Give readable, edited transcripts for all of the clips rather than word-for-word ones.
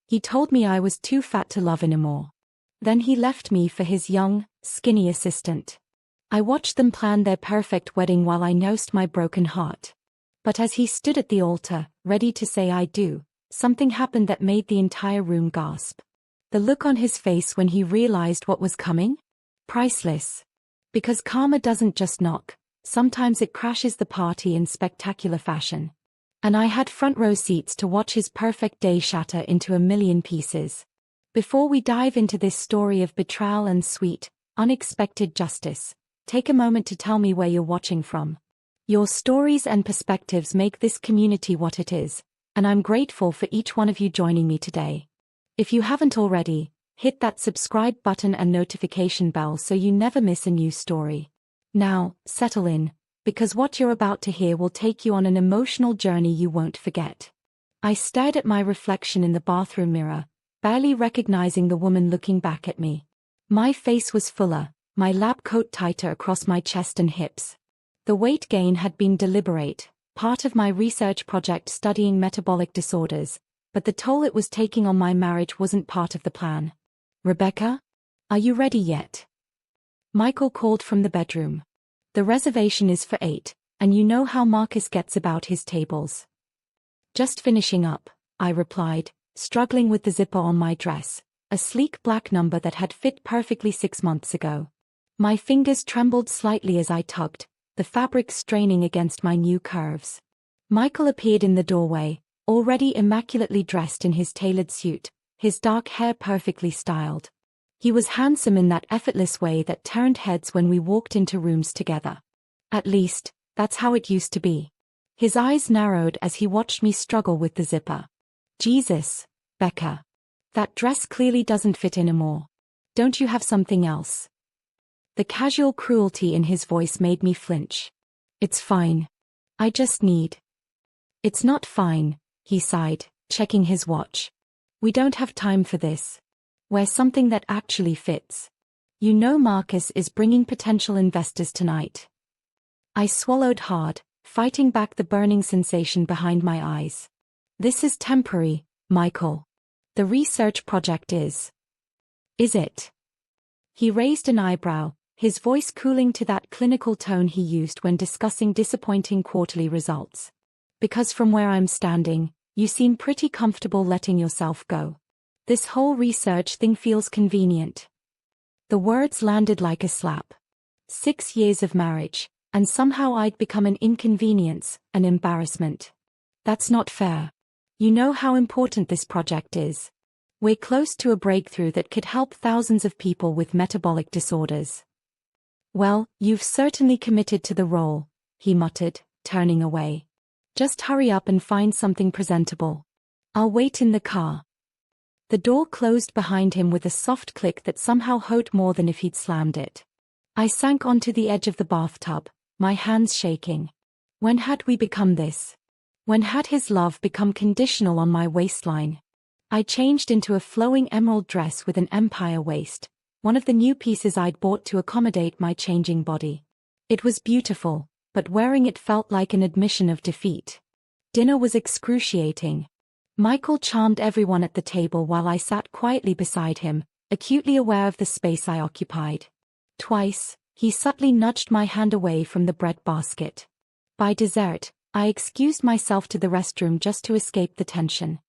He told me I was too fat to love anymore. Then he left me for his young, skinny assistant. I watched them plan their perfect wedding while I nursed my broken heart. But as he stood at the altar, ready to say I do, something happened that made the entire room gasp. The look on his face when he realized what was coming? Priceless. Because karma doesn't just knock, sometimes it crashes the party in spectacular fashion. And I had front row seats to watch his perfect day shatter into a million pieces. Before we dive into this story of betrayal and sweet, unexpected justice, take a moment to tell me where you're watching from. Your stories and perspectives make this community what it is, and I'm grateful for each one of you joining me today. If you haven't already, hit that subscribe button and notification bell so you never miss a new story. Now, settle in, because what you're about to hear will take you on an emotional journey you won't forget. I stared at my reflection in the bathroom mirror, barely recognizing the woman looking back at me. My face was fuller, my lab coat tighter across my chest and hips. The weight gain had been deliberate, part of my research project studying metabolic disorders, but the toll it was taking on my marriage wasn't part of the plan. Rebecca? Are you ready yet? Michael called from the bedroom. The reservation is for 8, and you know how Marcus gets about his tables. Just finishing up, I replied, struggling with the zipper on my dress, a sleek black number that had fit perfectly 6 months ago. My fingers trembled slightly as I tugged, the fabric straining against my new curves. Michael appeared in the doorway, already immaculately dressed in his tailored suit, his dark hair perfectly styled. He was handsome in that effortless way that turned heads when we walked into rooms together. At least, that's how it used to be. His eyes narrowed as he watched me struggle with the zipper. Jesus, Becca. That dress clearly doesn't fit anymore. Don't you have something else? The casual cruelty in his voice made me flinch. It's fine. I just need. It's not fine, he sighed, checking his watch. We don't have time for this. Wear something that actually fits. You know Marcus is bringing potential investors tonight. I swallowed hard, fighting back the burning sensation behind my eyes. This is temporary, Michael. The research project is. Is it? He raised an eyebrow, his voice cooling to that clinical tone he used when discussing disappointing quarterly results. Because from where I'm standing, you seem pretty comfortable letting yourself go. This whole research thing feels convenient. The words landed like a slap. 6 years of marriage, and somehow I'd become an inconvenience, an embarrassment. That's not fair. You know how important this project is. We're close to a breakthrough that could help thousands of people with metabolic disorders. Well, you've certainly committed to the role, he muttered, turning away. Just hurry up and find something presentable. I'll wait in the car. The door closed behind him with a soft click that somehow hurt more than if he'd slammed it. I sank onto the edge of the bathtub, my hands shaking. When had we become this? When had his love become conditional on my waistline? I changed into a flowing emerald dress with an empire waist, one of the new pieces I'd bought to accommodate my changing body. It was beautiful, but wearing it felt like an admission of defeat. Dinner was excruciating. Michael charmed everyone at the table while I sat quietly beside him, acutely aware of the space I occupied. Twice, he subtly nudged my hand away from the bread basket. By dessert, I excused myself to the restroom just to escape the tension.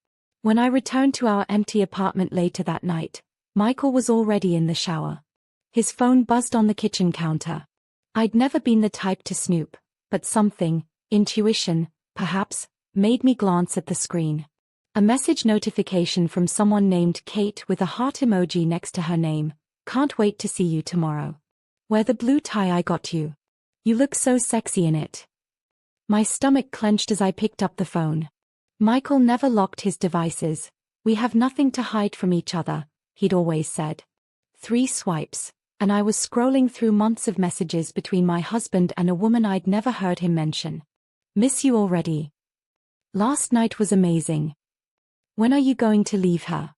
When I returned to our empty apartment later that night, Michael was already in the shower. His phone buzzed on the kitchen counter. I'd never been the type to snoop, but something, intuition, perhaps, made me glance at the screen. A message notification from someone named Kate with a heart emoji next to her name. Can't wait to see you tomorrow. Wear the blue tie I got you. You look so sexy in it. My stomach clenched as I picked up the phone. Michael never locked his devices. We have nothing to hide from each other, he'd always said. 3 swipes, and I was scrolling through months of messages between my husband and a woman I'd never heard him mention. Miss you already. Last night was amazing. When are you going to leave her?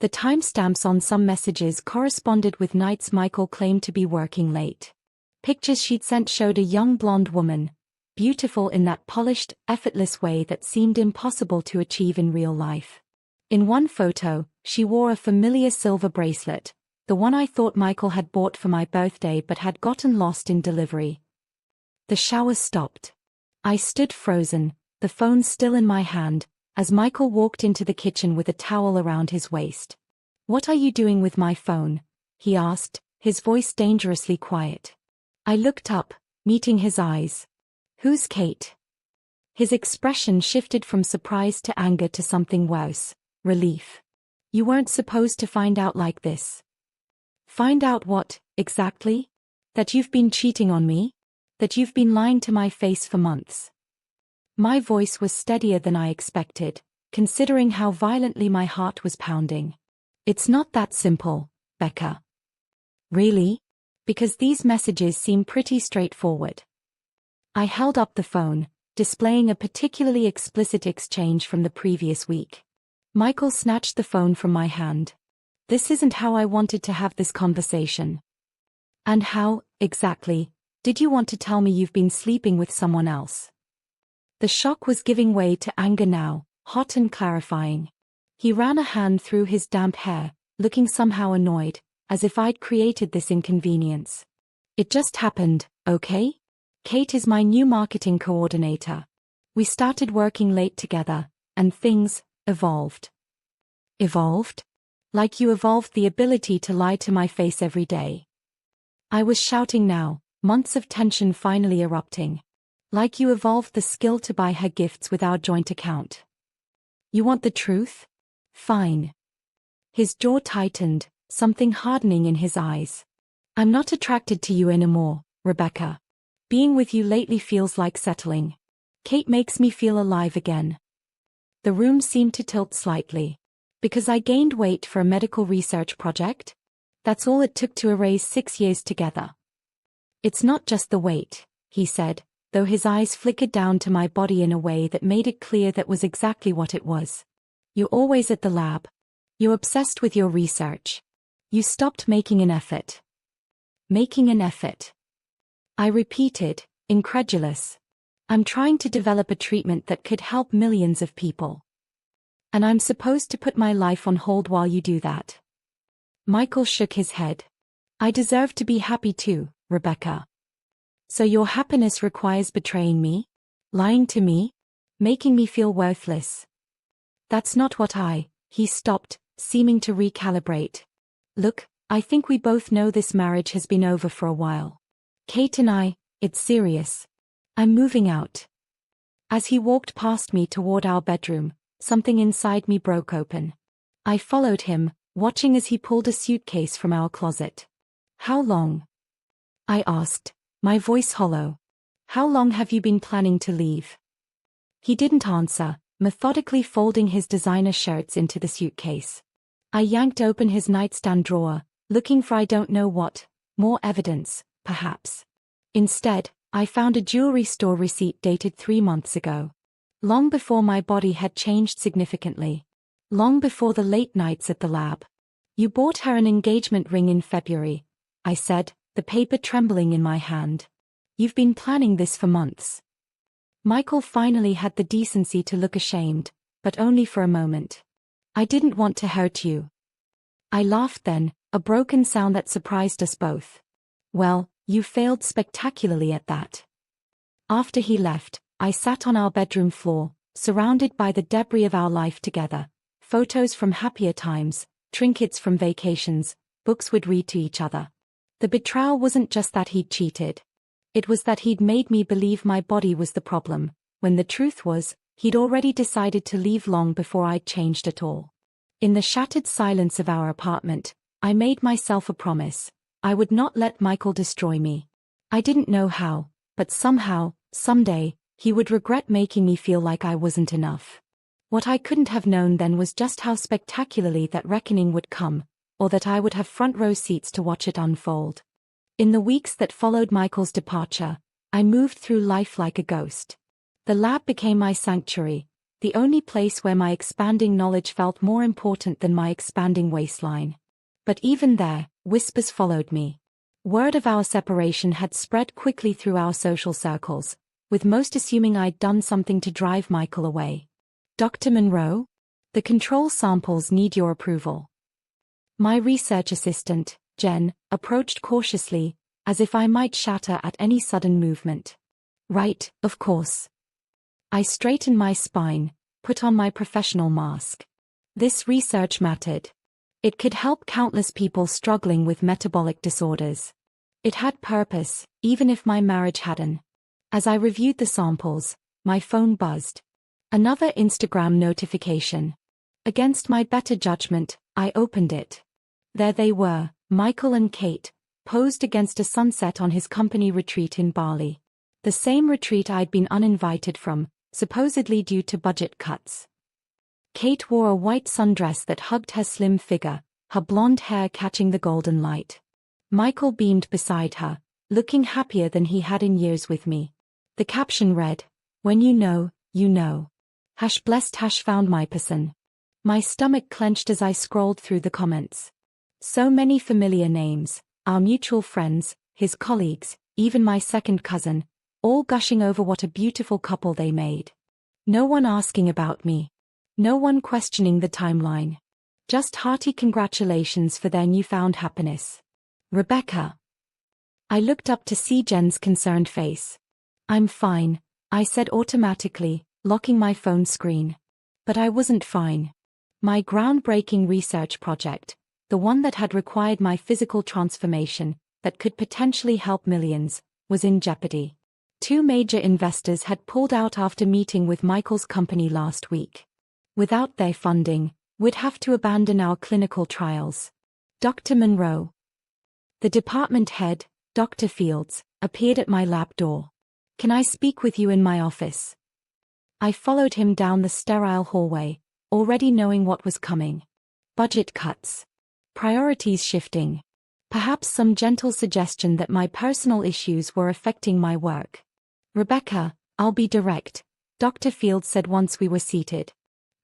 The timestamps on some messages corresponded with nights Michael claimed to be working late. Pictures she'd sent showed a young blonde woman, beautiful in that polished, effortless way that seemed impossible to achieve in real life. In one photo, she wore a familiar silver bracelet, the one I thought Michael had bought for my birthday but had gotten lost in delivery. The shower stopped. I stood frozen, the phone still in my hand, as Michael walked into the kitchen with a towel around his waist. "What are you doing with my phone?" he asked, his voice dangerously quiet. I looked up, meeting his eyes. "Who's Kate?" His expression shifted from surprise to anger to something worse, relief. "You weren't supposed to find out like this." "Find out what, exactly? That you've been cheating on me? That you've been lying to my face for months?" My voice was steadier than I expected, considering how violently my heart was pounding. "It's not that simple, Becca." "Really? Because these messages seem pretty straightforward." I held up the phone, displaying a particularly explicit exchange from the previous week. Michael snatched the phone from my hand. "This isn't how I wanted to have this conversation." "And how, exactly, did you want to tell me you've been sleeping with someone else?" The shock was giving way to anger now, hot and clarifying. He ran a hand through his damp hair, looking somehow annoyed, as if I'd created this inconvenience. "It just happened, okay? Kate is my new marketing coordinator. We started working late together, and things evolved." "Evolved? Like you evolved the ability to lie to my face every day?" I was shouting now, months of tension finally erupting. "Like you evolved the skill to buy her gifts with our joint account." "You want the truth? Fine." His jaw tightened, something hardening in his eyes. "I'm not attracted to you anymore, Rebecca. Being with you lately feels like settling. Kate makes me feel alive again." The room seemed to tilt slightly. "Because I gained weight for a medical research project? That's all it took to erase 6 years together." "It's not just the weight," he said, though his eyes flickered down to my body in a way that made it clear that was exactly what it was. "You're always at the lab. You're obsessed with your research. You stopped making an effort." "Making an effort?" I repeated, incredulous. "I'm trying to develop a treatment that could help millions of people. And I'm supposed to put my life on hold while you do that?" Michael shook his head. "I deserve to be happy too, Rebecca." "So your happiness requires betraying me? Lying to me? Making me feel worthless?" "That's not what He stopped, seeming to recalibrate. "Look, I think we both know this marriage has been over for a while. Kate and it's serious. I'm moving out." As he walked past me toward our bedroom, something inside me broke open. I followed him, watching as he pulled a suitcase from our closet. "How long?" I asked, my voice hollow. "How long have you been planning to leave?" He didn't answer, methodically folding his designer shirts into the suitcase. I yanked open his nightstand drawer, looking for I don't know what, more evidence, perhaps. Instead, I found a jewelry store receipt dated 3 months ago. Long before my body had changed significantly. Long before the late nights at the lab. "You bought her an engagement ring in February," I said, the paper trembling in my hand. "You've been planning this for months." Michael finally had the decency to look ashamed, but only for a moment. "I didn't want to hurt you." I laughed then, a broken sound that surprised us both. "Well, you failed spectacularly at that." After he left, I sat on our bedroom floor, surrounded by the debris of our life together. Photos from happier times, trinkets from vacations, books we'd read to each other. The betrayal wasn't just that he'd cheated. It was that he'd made me believe my body was the problem, when the truth was, he'd already decided to leave long before I'd changed at all. In the shattered silence of our apartment, I made myself a promise. I would not let Michael destroy me. I didn't know how, but somehow, someday, he would regret making me feel like I wasn't enough. What I couldn't have known then was just how spectacularly that reckoning would come, or that I would have front row seats to watch it unfold. In the weeks that followed Michael's departure, I moved through life like a ghost. The lab became my sanctuary, the only place where my expanding knowledge felt more important than my expanding waistline. But even there, whispers followed me. Word of our separation had spread quickly through our social circles, with most assuming I'd done something to drive Michael away. "Dr. Monroe? The control samples need your approval. My research assistant, Jen, approached cautiously, as if I might shatter at any sudden movement. Right, of course. I straightened my spine, put on my professional mask. This research mattered. It could help countless people struggling with metabolic disorders. It had purpose, even if my marriage hadn't. As I reviewed the samples, my phone buzzed. Another Instagram notification. Against my better judgment, I opened it. There they were, Michael and Kate, posed against a sunset on his company retreat in Bali. The same retreat I'd been uninvited from, supposedly due to budget cuts. Kate wore a white sundress that hugged her slim figure, her blonde hair catching the golden light. Michael beamed beside her, looking happier than he had in years with me. The caption read, "When you know, you know. #blessed #found my person." My stomach clenched as I scrolled through the comments. So many familiar names, our mutual friends, his colleagues, even my second cousin, all gushing over what a beautiful couple they made. No one asking about me. No one questioning the timeline. Just hearty congratulations for their newfound happiness. Rebecca. I looked up to see Jen's concerned face. "I'm fine," I said automatically, locking my phone screen. But I wasn't fine. My groundbreaking research project, the one that had required my physical transformation, that could potentially help millions, was in jeopardy. 2 major investors had pulled out after meeting with Michael's company last week. Without their funding, we'd have to abandon our clinical trials. Dr. Monroe, the department head, Dr. Fields, appeared at my lab door. "Can I speak with you in my office?" I followed him down the sterile hallway, already knowing what was coming. Budget cuts. Priorities shifting. Perhaps some gentle suggestion that my personal issues were affecting my work. "Rebecca, I'll be direct," Dr. Fields said once we were seated.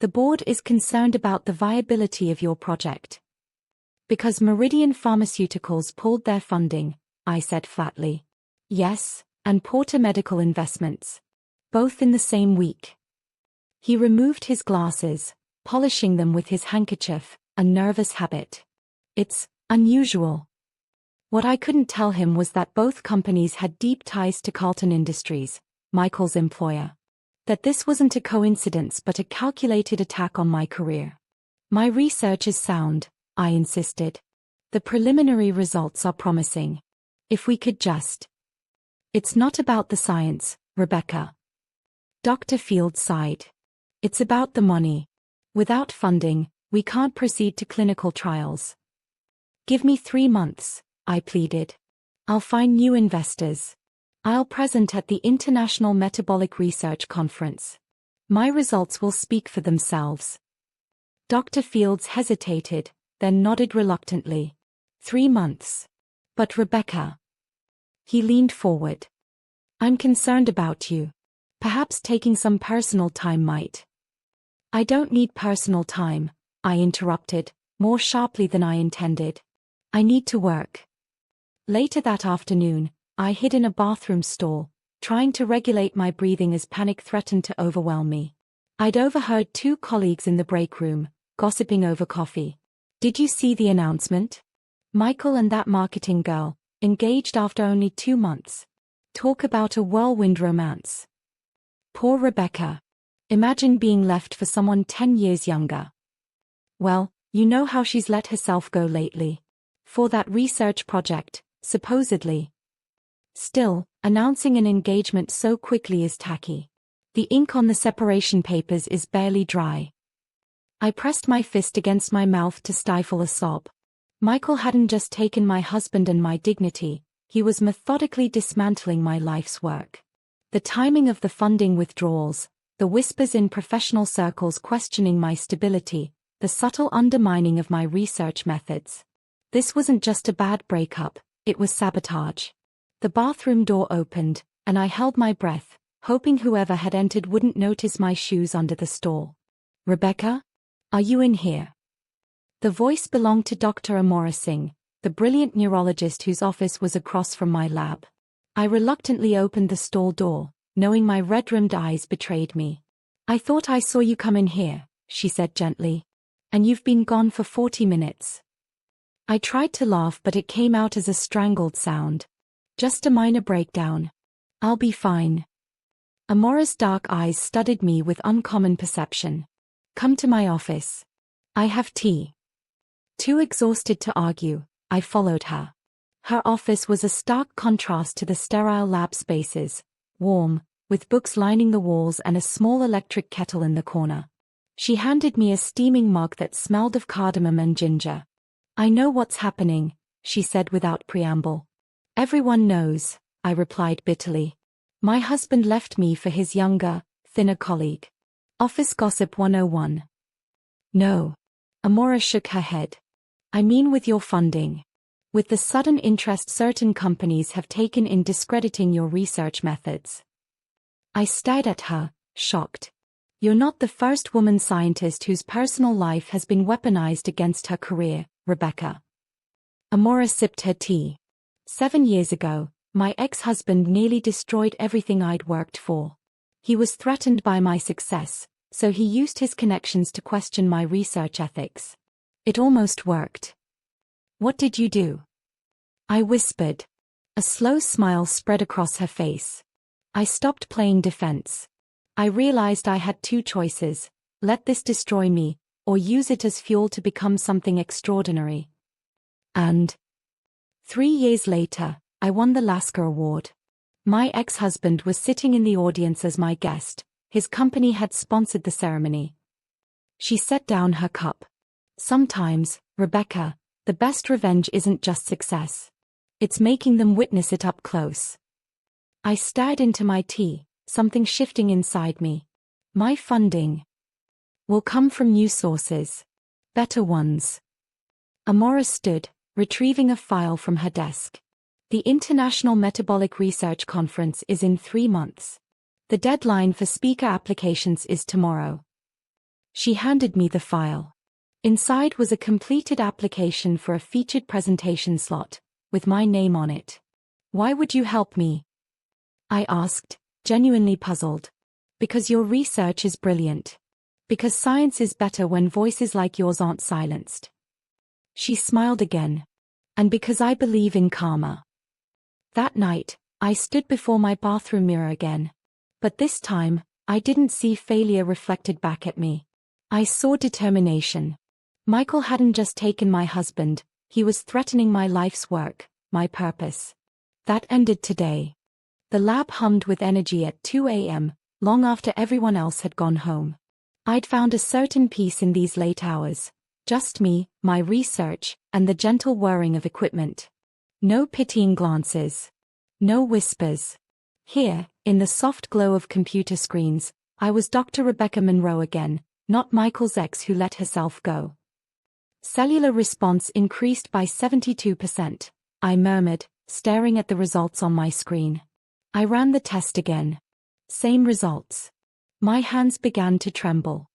"The board is concerned about the viability of your project." "Because Meridian Pharmaceuticals pulled their funding," I said flatly. "Yes, and Porter Medical Investments. Both in the same week." He removed his glasses, polishing them with his handkerchief, a nervous habit. "It's unusual." What I couldn't tell him was that both companies had deep ties to Carlton Industries, Michael's employer. That this wasn't a coincidence but a calculated attack on my career. "My research is sound," I insisted. "The preliminary results are promising. If we could just—" "It's not about the science, Rebecca." Dr. Fields sighed. "It's about the money. Without funding, we can't proceed to clinical trials." "Give me 3 months," I pleaded. "I'll find new investors. I'll present at the International Metabolic Research Conference. My results will speak for themselves." Dr. Fields hesitated, then nodded reluctantly. 3 months. "But Rebecca." He leaned forward. "I'm concerned about you. Perhaps taking some personal time might—" "I don't need personal time," I interrupted, more sharply than I intended. "I need to work." Later that afternoon, I hid in a bathroom stall, trying to regulate my breathing as panic threatened to overwhelm me. I'd overheard 2 colleagues in the break room, gossiping over coffee. "Did you see the announcement? Michael and that marketing girl, engaged after only 2 months. Talk about a whirlwind romance." Poor Rebecca. Imagine being left for someone 10 years younger. Well, you know how she's let herself go lately. For that research project, supposedly. Still, announcing an engagement so quickly is tacky. The ink on the separation papers is barely dry. I pressed my fist against my mouth to stifle a sob. Michael hadn't just taken my husband and my dignity, he was methodically dismantling my life's work. The timing of the funding withdrawals, the whispers in professional circles questioning my stability, the subtle undermining of my research methods. This wasn't just a bad breakup, it was sabotage. The bathroom door opened, and I held my breath, hoping whoever had entered wouldn't notice my shoes under the stall. "Rebecca? Are you in here?" The voice belonged to Dr. Amora Singh, the brilliant neurologist whose office was across from my lab. I reluctantly opened the stall door, knowing my red-rimmed eyes betrayed me. "I thought I saw you come in here," she said gently. And you've been gone for 40 minutes. I tried to laugh, but it came out as a strangled sound. Just a minor breakdown. I'll be fine. Amora's dark eyes studied me with uncommon perception. Come to my office. I have tea. Too exhausted to argue, I followed her. Her office was a stark contrast to the sterile lab spaces, warm, with books lining the walls and a small electric kettle in the corner. She handed me a steaming mug that smelled of cardamom and ginger. I know what's happening, she said without preamble. Everyone knows, I replied bitterly. My husband left me for his younger, thinner colleague. Office Gossip 101. No. Amora shook her head. I mean with your funding. With the sudden interest certain companies have taken in discrediting your research methods. I stared at her, shocked. You're not the first woman scientist whose personal life has been weaponized against her career, Rebecca. Amora sipped her tea. 7 years ago, my ex-husband nearly destroyed everything I'd worked for. He was threatened by my success, so he used his connections to question my research ethics. It almost worked. What did you do? I whispered. A slow smile spread across her face. I stopped playing defense. I realized I had two choices: let this destroy me, or use it as fuel to become something extraordinary. And 3 years later, I won the Lasker Award. My ex-husband was sitting in the audience as my guest. His company had sponsored the ceremony. She set down her cup. Sometimes, Rebecca, the best revenge isn't just success. It's making them witness it up close. I stared into my tea, something shifting inside me. My funding will come from new sources. Better ones. Amora stood, retrieving a file from her desk. The International Metabolic Research Conference is in 3 months. The deadline for speaker applications is tomorrow. She handed me the file. Inside was a completed application for a featured presentation slot, with my name on it. Why would you help me? I asked, genuinely puzzled. Because your research is brilliant. Because science is better when voices like yours aren't silenced. She smiled again. And because I believe in karma. That night, I stood before my bathroom mirror again. But this time, I didn't see failure reflected back at me. I saw determination. Michael hadn't just taken my husband, he was threatening my life's work, my purpose. That ended today. The lab hummed with energy at 2 a.m., long after everyone else had gone home. I'd found a certain peace in these late hours. Just me, my research, and the gentle whirring of equipment. No pitying glances. No whispers. Here, in the soft glow of computer screens, I was Dr. Rebecca Monroe again, not Michael's ex who let herself go. Cellular response increased by 72%, I murmured, staring at the results on my screen. I ran the test again. Same results. My hands began to tremble.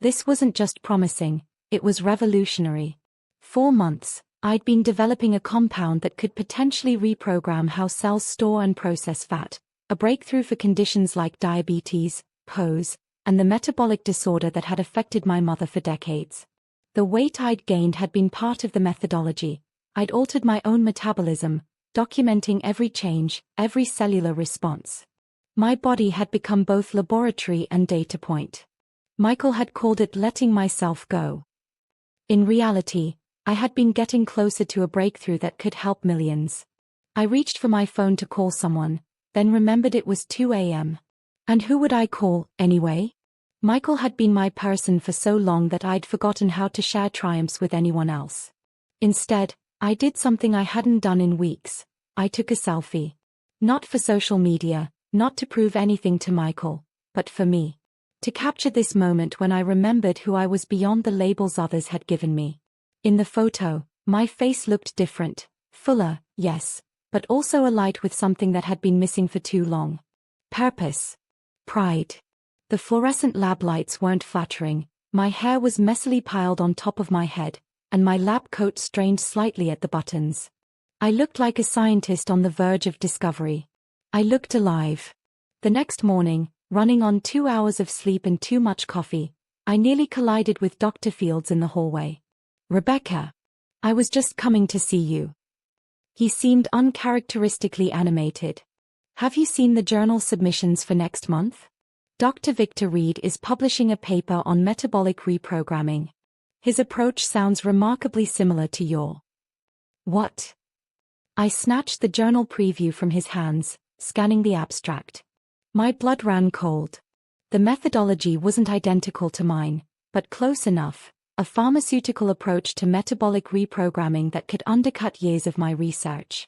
This wasn't just promising, it was revolutionary. 4 months, I'd been developing a compound that could potentially reprogram how cells store and process fat, a breakthrough for conditions like diabetes, POS, and the metabolic disorder that had affected my mother for decades. The weight I'd gained had been part of the methodology. I'd altered my own metabolism, documenting every change, every cellular response. My body had become both laboratory and data point. Michael had called it letting myself go. In reality, I had been getting closer to a breakthrough that could help millions. I reached for my phone to call someone, then remembered it was 2 a.m. And who would I call, anyway? Michael had been my person for so long that I'd forgotten how to share triumphs with anyone else. Instead, I did something I hadn't done in weeks. I took a selfie. Not for social media, not to prove anything to Michael, but for me. To capture this moment when I remembered who I was beyond the labels others had given me. In the photo, my face looked different, fuller, yes, but also alight with something that had been missing for too long. Purpose. Pride. The fluorescent lab lights weren't flattering, my hair was messily piled on top of my head, and my lab coat strained slightly at the buttons. I looked like a scientist on the verge of discovery. I looked alive. The next morning, running on 2 hours of sleep and too much coffee, I nearly collided with Dr. Fields in the hallway. "Rebecca, I was just coming to see you." He seemed uncharacteristically animated. "Have you seen the journal submissions for next month? Dr. Victor Reed is publishing a paper on metabolic reprogramming. His approach sounds remarkably similar to your." "What?" I snatched the journal preview from his hands, scanning the abstract. My blood ran cold. The methodology wasn't identical to mine, but close enough. A pharmaceutical approach to metabolic reprogramming that could undercut years of my research.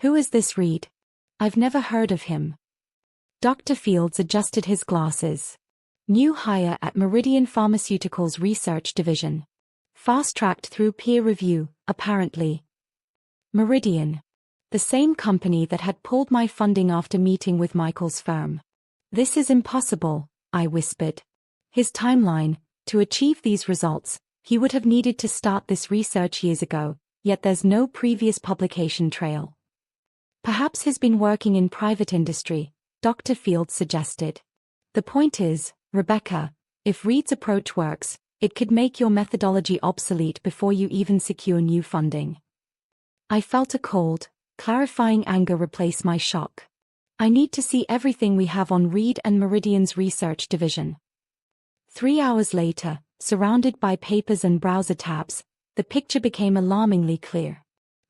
"Who is this Reed? I've never heard of him." Dr. Fields adjusted his glasses. "New hire at Meridian Pharmaceuticals Research Division. Fast-tracked through peer review, apparently." Meridian. The same company that had pulled my funding after meeting with Michael's firm. "This is impossible," I whispered. His timeline, to achieve these results, he would have needed to start this research years ago, yet there's no previous publication trail. "Perhaps he's been working in private industry," Dr. Fields suggested. "The point is, Rebecca, if Reed's approach works, it could make your methodology obsolete before you even secure new funding." I felt a cold, clarifying anger replace my shock. "I need to see everything we have on Reed and Meridian's research division." 3 hours later, surrounded by papers and browser tabs, the picture became alarmingly clear.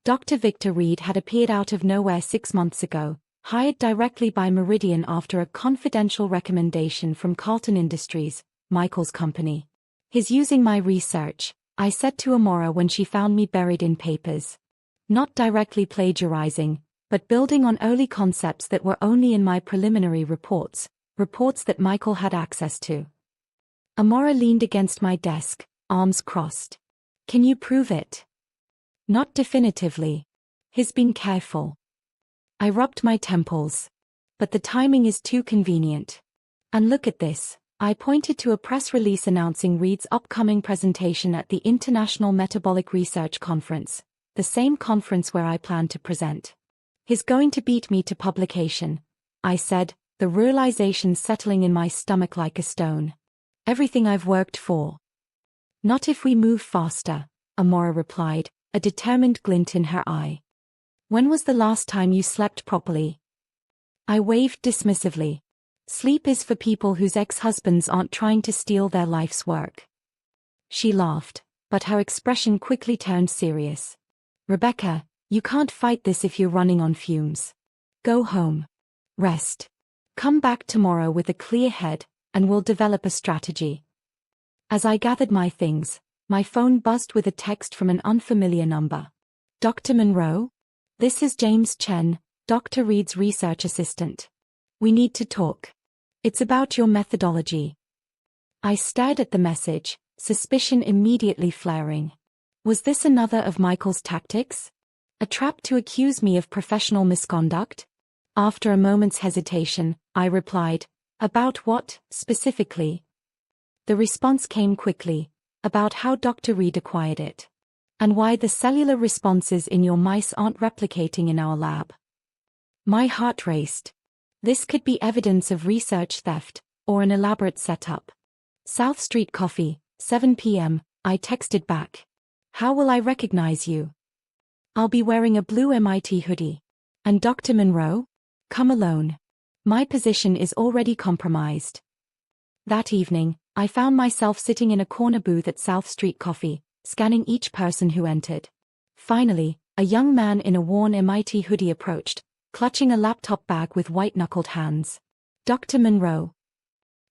Dr. Victor Reed had appeared out of nowhere 6 months ago, hired directly by Meridian after a confidential recommendation from Carlton Industries, Michael's company. "He's using my research," I said to Amora when she found me buried in papers. "Not directly plagiarizing, but building on early concepts that were only in my preliminary reports that Michael had access to." Amora leaned against my desk, arms crossed. "Can you prove it?" "Not definitively. He's been careful." I rubbed my temples. "But the timing is too convenient. And look at this." I pointed to a press release announcing Reed's upcoming presentation at the International Metabolic Research Conference, the same conference where I plan to present. "He's going to beat me to publication," I said, the realization settling in my stomach like a stone. "Everything I've worked for." "Not if we move faster," Amora replied, a determined glint in her eye. "When was the last time you slept properly?" I waved dismissively. "Sleep is for people whose ex-husbands aren't trying to steal their life's work." She laughed, but her expression quickly turned serious. "Rebecca, you can't fight this if you're running on fumes. Go home. Rest. Come back tomorrow with a clear head, and we'll develop a strategy." As I gathered my things, my phone buzzed with a text from an unfamiliar number. "Dr. Monroe? This is James Chen, Dr. Reed's research assistant. We need to talk. It's about your methodology." I stared at the message, suspicion immediately flaring. Was this another of Michael's tactics? A trap to accuse me of professional misconduct? After a moment's hesitation, I replied, "About what, specifically?" The response came quickly, "About how Dr. Reed acquired it. And why the cellular responses in your mice aren't replicating in our lab." My heart raced. This could be evidence of research theft, or an elaborate setup. "South Street Coffee, 7 p.m., I texted back. "How will I recognize you?" "I'll be wearing a blue MIT hoodie." "And Dr. Monroe?" "Come alone. My position is already compromised." That evening, I found myself sitting in a corner booth at South Street Coffee, scanning each person who entered. Finally, a young man in a worn MIT hoodie approached, clutching a laptop bag with white-knuckled hands. "Dr. Monroe."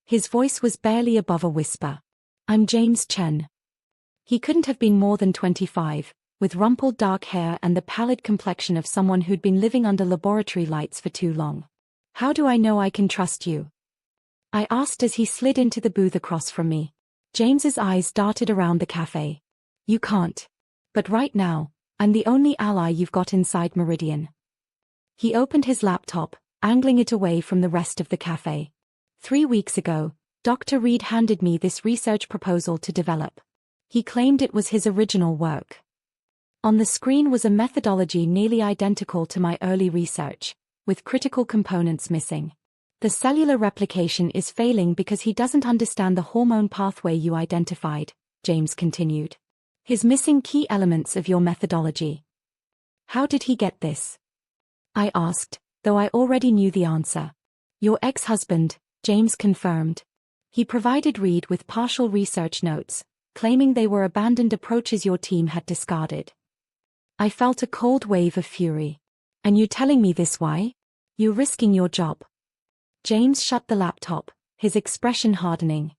His voice was barely above a whisper. "I'm James Chen." He couldn't have been more than 25, with rumpled dark hair and the pallid complexion of someone who'd been living under laboratory lights for too long. "How do I know I can trust you?" I asked as he slid into the booth across from me. James's eyes darted around the cafe. "You can't. But right now, I'm the only ally you've got inside Meridian." He opened his laptop, angling it away from the rest of the cafe. 3 weeks ago, Dr. Reed handed me this research proposal to develop. He claimed it was his original work. On the screen was a methodology nearly identical to my early research, with critical components missing. The cellular replication is failing because he doesn't understand the hormone pathway you identified, James continued. He's missing key elements of your methodology. How did he get this? I asked, though I already knew the answer. Your ex-husband, James confirmed. He provided Reed with partial research notes, claiming they were abandoned approaches your team had discarded. I felt a cold wave of fury. And you telling me this why? You're risking your job. James shut the laptop, his expression hardening.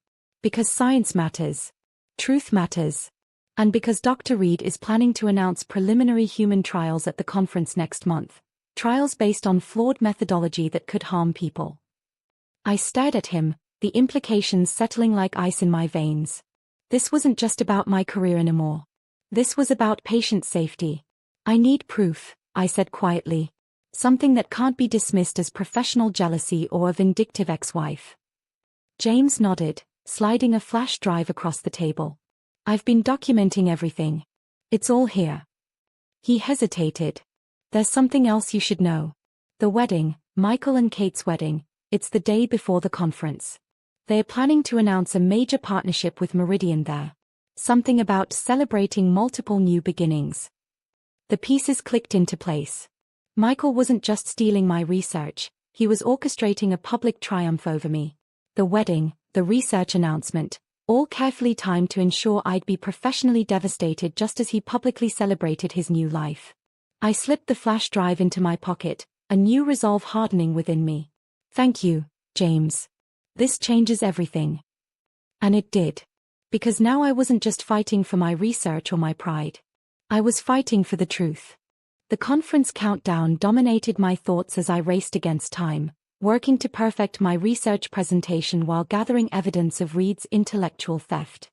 Because science matters. Truth matters. And because Dr. Reed is planning to announce preliminary human trials at the conference next month. Trials based on flawed methodology that could harm people. I stared at him, the implications settling like ice in my veins. This wasn't just about my career anymore. This was about patient safety. I need proof, I said quietly. Something that can't be dismissed as professional jealousy or a vindictive ex-wife. James nodded, sliding a flash drive across the table. I've been documenting everything. It's all here. He hesitated. There's something else you should know. The wedding, Michael and Kate's wedding, it's the day before the conference. They're planning to announce a major partnership with Meridian there. Something about celebrating multiple new beginnings. The pieces clicked into place. Michael wasn't just stealing my research, he was orchestrating a public triumph over me. The wedding, the research announcement, all carefully timed to ensure I'd be professionally devastated just as he publicly celebrated his new life. I slipped the flash drive into my pocket, a new resolve hardening within me. Thank you, James. This changes everything. And it did. Because now I wasn't just fighting for my research or my pride. I was fighting for the truth. The conference countdown dominated my thoughts as I raced against time, working to perfect my research presentation while gathering evidence of Reed's intellectual theft.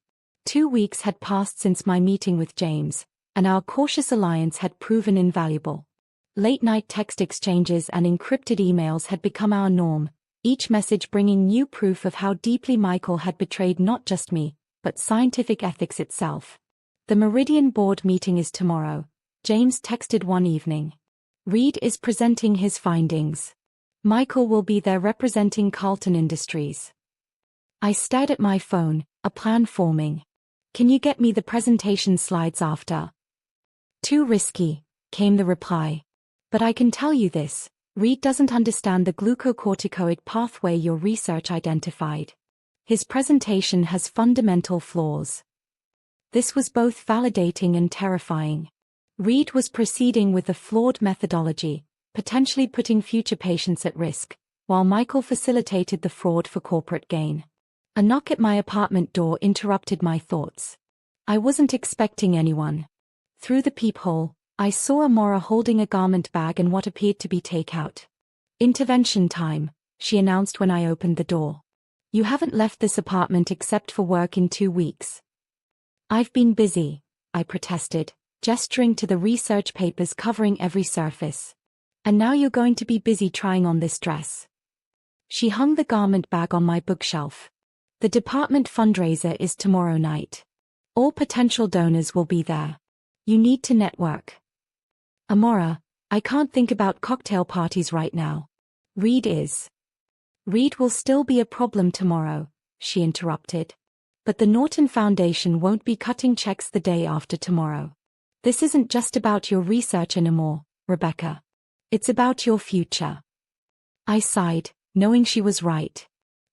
2 weeks had passed since my meeting with James, and our cautious alliance had proven invaluable. Late-night text exchanges and encrypted emails had become our norm, each message bringing new proof of how deeply Michael had betrayed not just me, but scientific ethics itself. The Meridian board meeting is tomorrow, James texted one evening. Reed is presenting his findings. Michael will be there representing Carlton Industries. I stared at my phone, a plan forming. Can you get me the presentation slides after? Too risky, came the reply. But I can tell you this, Reed doesn't understand the glucocorticoid pathway your research identified. His presentation has fundamental flaws. This was both validating and terrifying. Reed was proceeding with a flawed methodology, potentially putting future patients at risk, while Michael facilitated the fraud for corporate gain. A knock at my apartment door interrupted my thoughts. I wasn't expecting anyone. Through the peephole, I saw Amora holding a garment bag and what appeared to be takeout. Intervention time, she announced when I opened the door. You haven't left this apartment except for work in 2 weeks. I've been busy, I protested, gesturing to the research papers covering every surface. And now you're going to be busy trying on this dress. She hung the garment bag on my bookshelf. The department fundraiser is tomorrow night. All potential donors will be there. You need to network. Amora, I can't think about cocktail parties right now. Reed is. Reed will still be a problem tomorrow, she interrupted. But the Norton Foundation won't be cutting checks the day after tomorrow. This isn't just about your research anymore, Rebecca. It's about your future. I sighed, knowing she was right.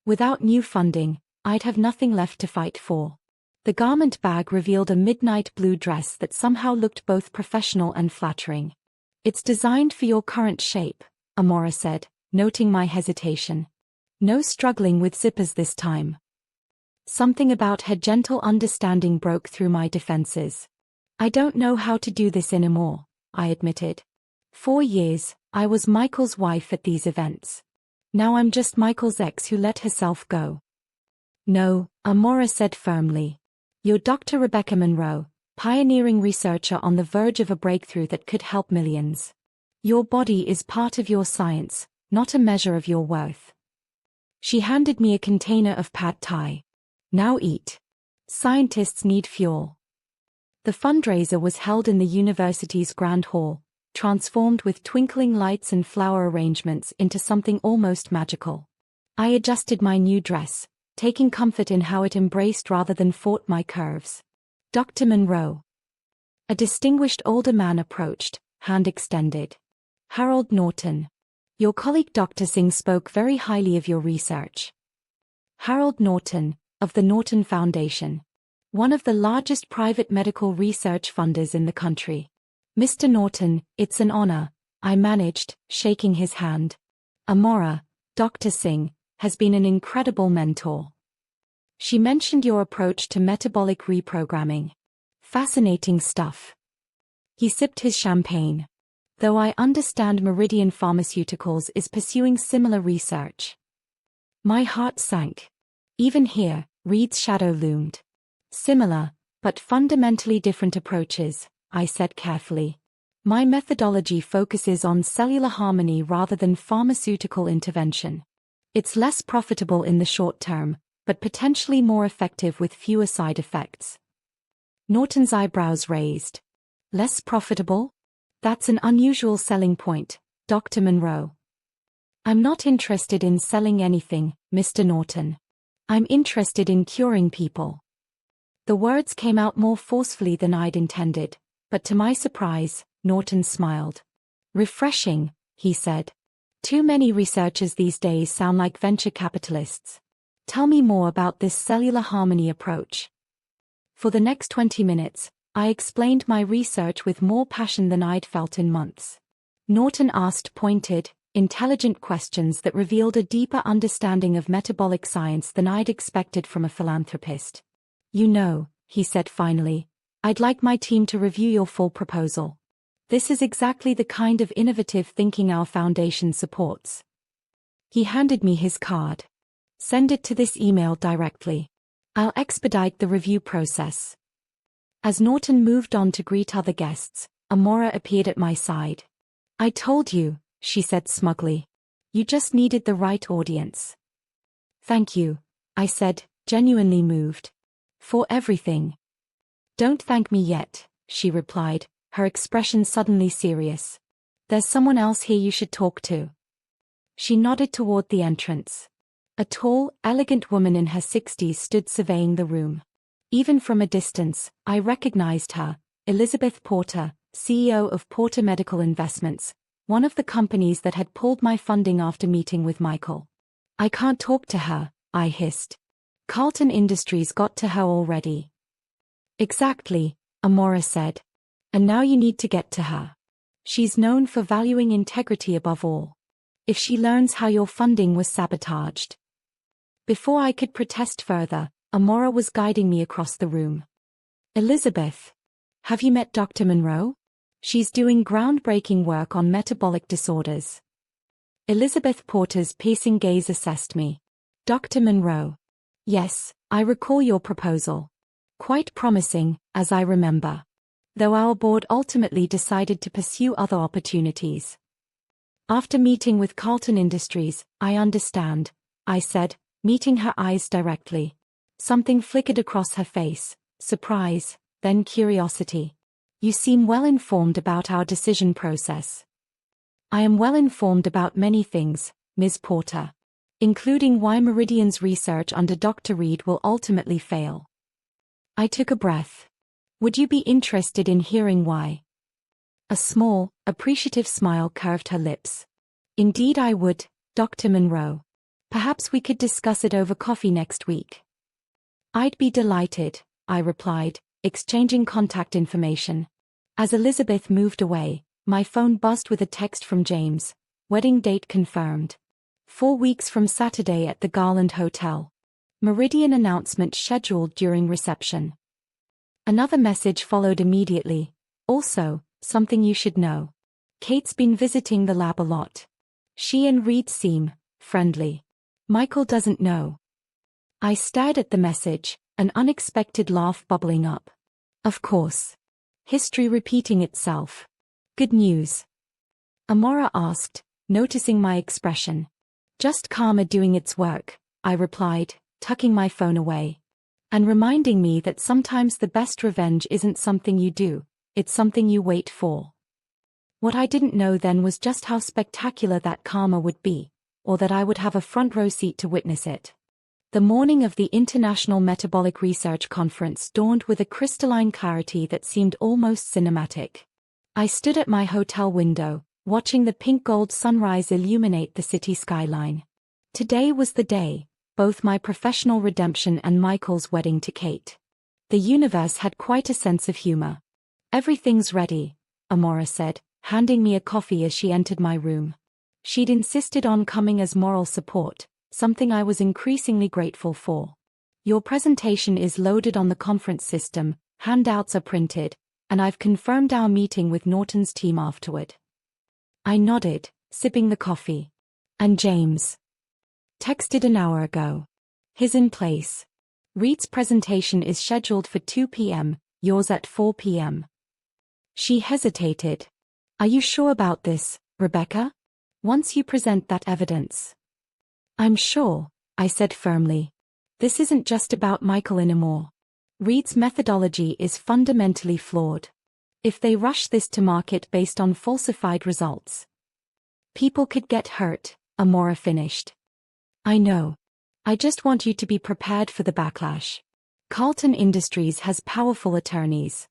Without new funding, I'd have nothing left to fight for. The garment bag revealed a midnight blue dress that somehow looked both professional and flattering. It's designed for your current shape, Amora said, noting my hesitation. No struggling with zippers this time. Something about her gentle understanding broke through my defenses. I don't know how to do this anymore, I admitted. 4 years, I was Michael's wife at these events. Now I'm just Michael's ex who let herself go. No, Amora said firmly. You're Dr. Rebecca Monroe, pioneering researcher on the verge of a breakthrough that could help millions. Your body is part of your science, not a measure of your worth. She handed me a container of pad thai. Now eat. Scientists need fuel. The fundraiser was held in the university's Grand Hall, transformed with twinkling lights and flower arrangements into something almost magical. I adjusted my new dress, taking comfort in how it embraced rather than fought my curves. Dr. Monroe. A distinguished older man approached, hand extended. Harold Norton. Your colleague Dr. Singh spoke very highly of your research. Harold Norton, of the Norton Foundation. One of the largest private medical research funders in the country. Mr. Norton, it's an honor, I managed, shaking his hand. Amora, Dr. Singh, has been an incredible mentor. She mentioned your approach to metabolic reprogramming. Fascinating stuff. He sipped his champagne. Though I understand Meridian Pharmaceuticals is pursuing similar research. My heart sank. Even here, Reed's shadow loomed. Similar, but fundamentally different approaches, I said carefully. My methodology focuses on cellular harmony rather than pharmaceutical intervention. It's less profitable in the short term, but potentially more effective with fewer side effects. Norton's eyebrows raised. Less profitable? That's an unusual selling point, Dr. Monroe. I'm not interested in selling anything, Mr. Norton. I'm interested in curing people. The words came out more forcefully than I'd intended, but to my surprise, Norton smiled. Refreshing, he said. Too many researchers these days sound like venture capitalists. Tell me more about this cellular harmony approach. For the next 20 minutes, I explained my research with more passion than I'd felt in months. Norton asked pointed, intelligent questions that revealed a deeper understanding of metabolic science than I'd expected from a philanthropist. You know, he said finally, I'd like my team to review your full proposal. This is exactly the kind of innovative thinking our foundation supports. He handed me his card. Send it to this email directly. I'll expedite the review process. As Norton moved on to greet other guests, Amora appeared at my side. I told you, she said smugly. You just needed the right audience. Thank you, I said, genuinely moved. For everything. Don't thank me yet, she replied, her expression suddenly serious. There's someone else here you should talk to. She nodded toward the entrance. A tall, elegant woman in her 60s stood surveying the room. Even from a distance, I recognized her, Elizabeth Porter, CEO of Porter Medical Investments, one of the companies that had pulled my funding after meeting with Michael. I can't talk to her, I hissed. Carlton Industries got to her already. Exactly, Amora said. And now you need to get to her. She's known for valuing integrity above all. If she learns how your funding was sabotaged. Before I could protest further, Amora was guiding me across the room. Elizabeth. Have you met Dr. Monroe? She's doing groundbreaking work on metabolic disorders. Elizabeth Porter's piercing gaze assessed me. Dr. Monroe. Yes, I recall your proposal. Quite promising, as I remember. Though our board ultimately decided to pursue other opportunities. After meeting with Carlton Industries, I understand, I said, meeting her eyes directly. Something flickered across her face, surprise, then curiosity. You seem well informed about our decision process. I am well informed about many things, Ms. Porter. Including why Meridian's research under Dr. Reed will ultimately fail. I took a breath. Would you be interested in hearing why? A small, appreciative smile curved her lips. Indeed I would, Dr. Monroe. Perhaps we could discuss it over coffee next week. I'd be delighted, I replied, exchanging contact information. As Elizabeth moved away, my phone buzzed with a text from James. Wedding date confirmed. 4 weeks from Saturday at the Garland Hotel. Meridian announcement scheduled during reception. Another message followed immediately. Also, something you should know. Kate's been visiting the lab a lot. She and Reed seem friendly. Michael doesn't know. I stared at the message, an unexpected laugh bubbling up. Of course. History repeating itself. Good news. Amora asked, noticing my expression. Just karma doing its work, I replied, tucking my phone away. And reminding me that sometimes the best revenge isn't something you do, it's something you wait for. What I didn't know then was just how spectacular that karma would be. or that I would have a front row seat to witness it. The morning of the International Metabolic Research Conference dawned with a crystalline clarity that seemed almost cinematic. I stood at my hotel window, watching the pink-gold sunrise illuminate the city skyline. Today was the day, both my professional redemption and Michael's wedding to Kate. The universe had quite a sense of humor. "Everything's ready," Amora said, handing me a coffee as she entered my room. She'd insisted on coming as moral support, something I was increasingly grateful for. "Your presentation is loaded on the conference system, handouts are printed, and I've confirmed our meeting with Norton's team afterward." I nodded, sipping the coffee. "And James?" "Texted an hour ago. He's in place. Reed's presentation is scheduled for 2 p.m., yours at 4 p.m. She hesitated. "Are you sure about this, Rebecca? Once you present that evidence." "I'm sure," I said firmly. "This isn't just about Michael anymore. Reed's methodology is fundamentally flawed. If they rush this to market based on falsified results, people could get hurt," Amora finished. "I know. I just want you to be prepared for the backlash. Carlton Industries has powerful attorneys."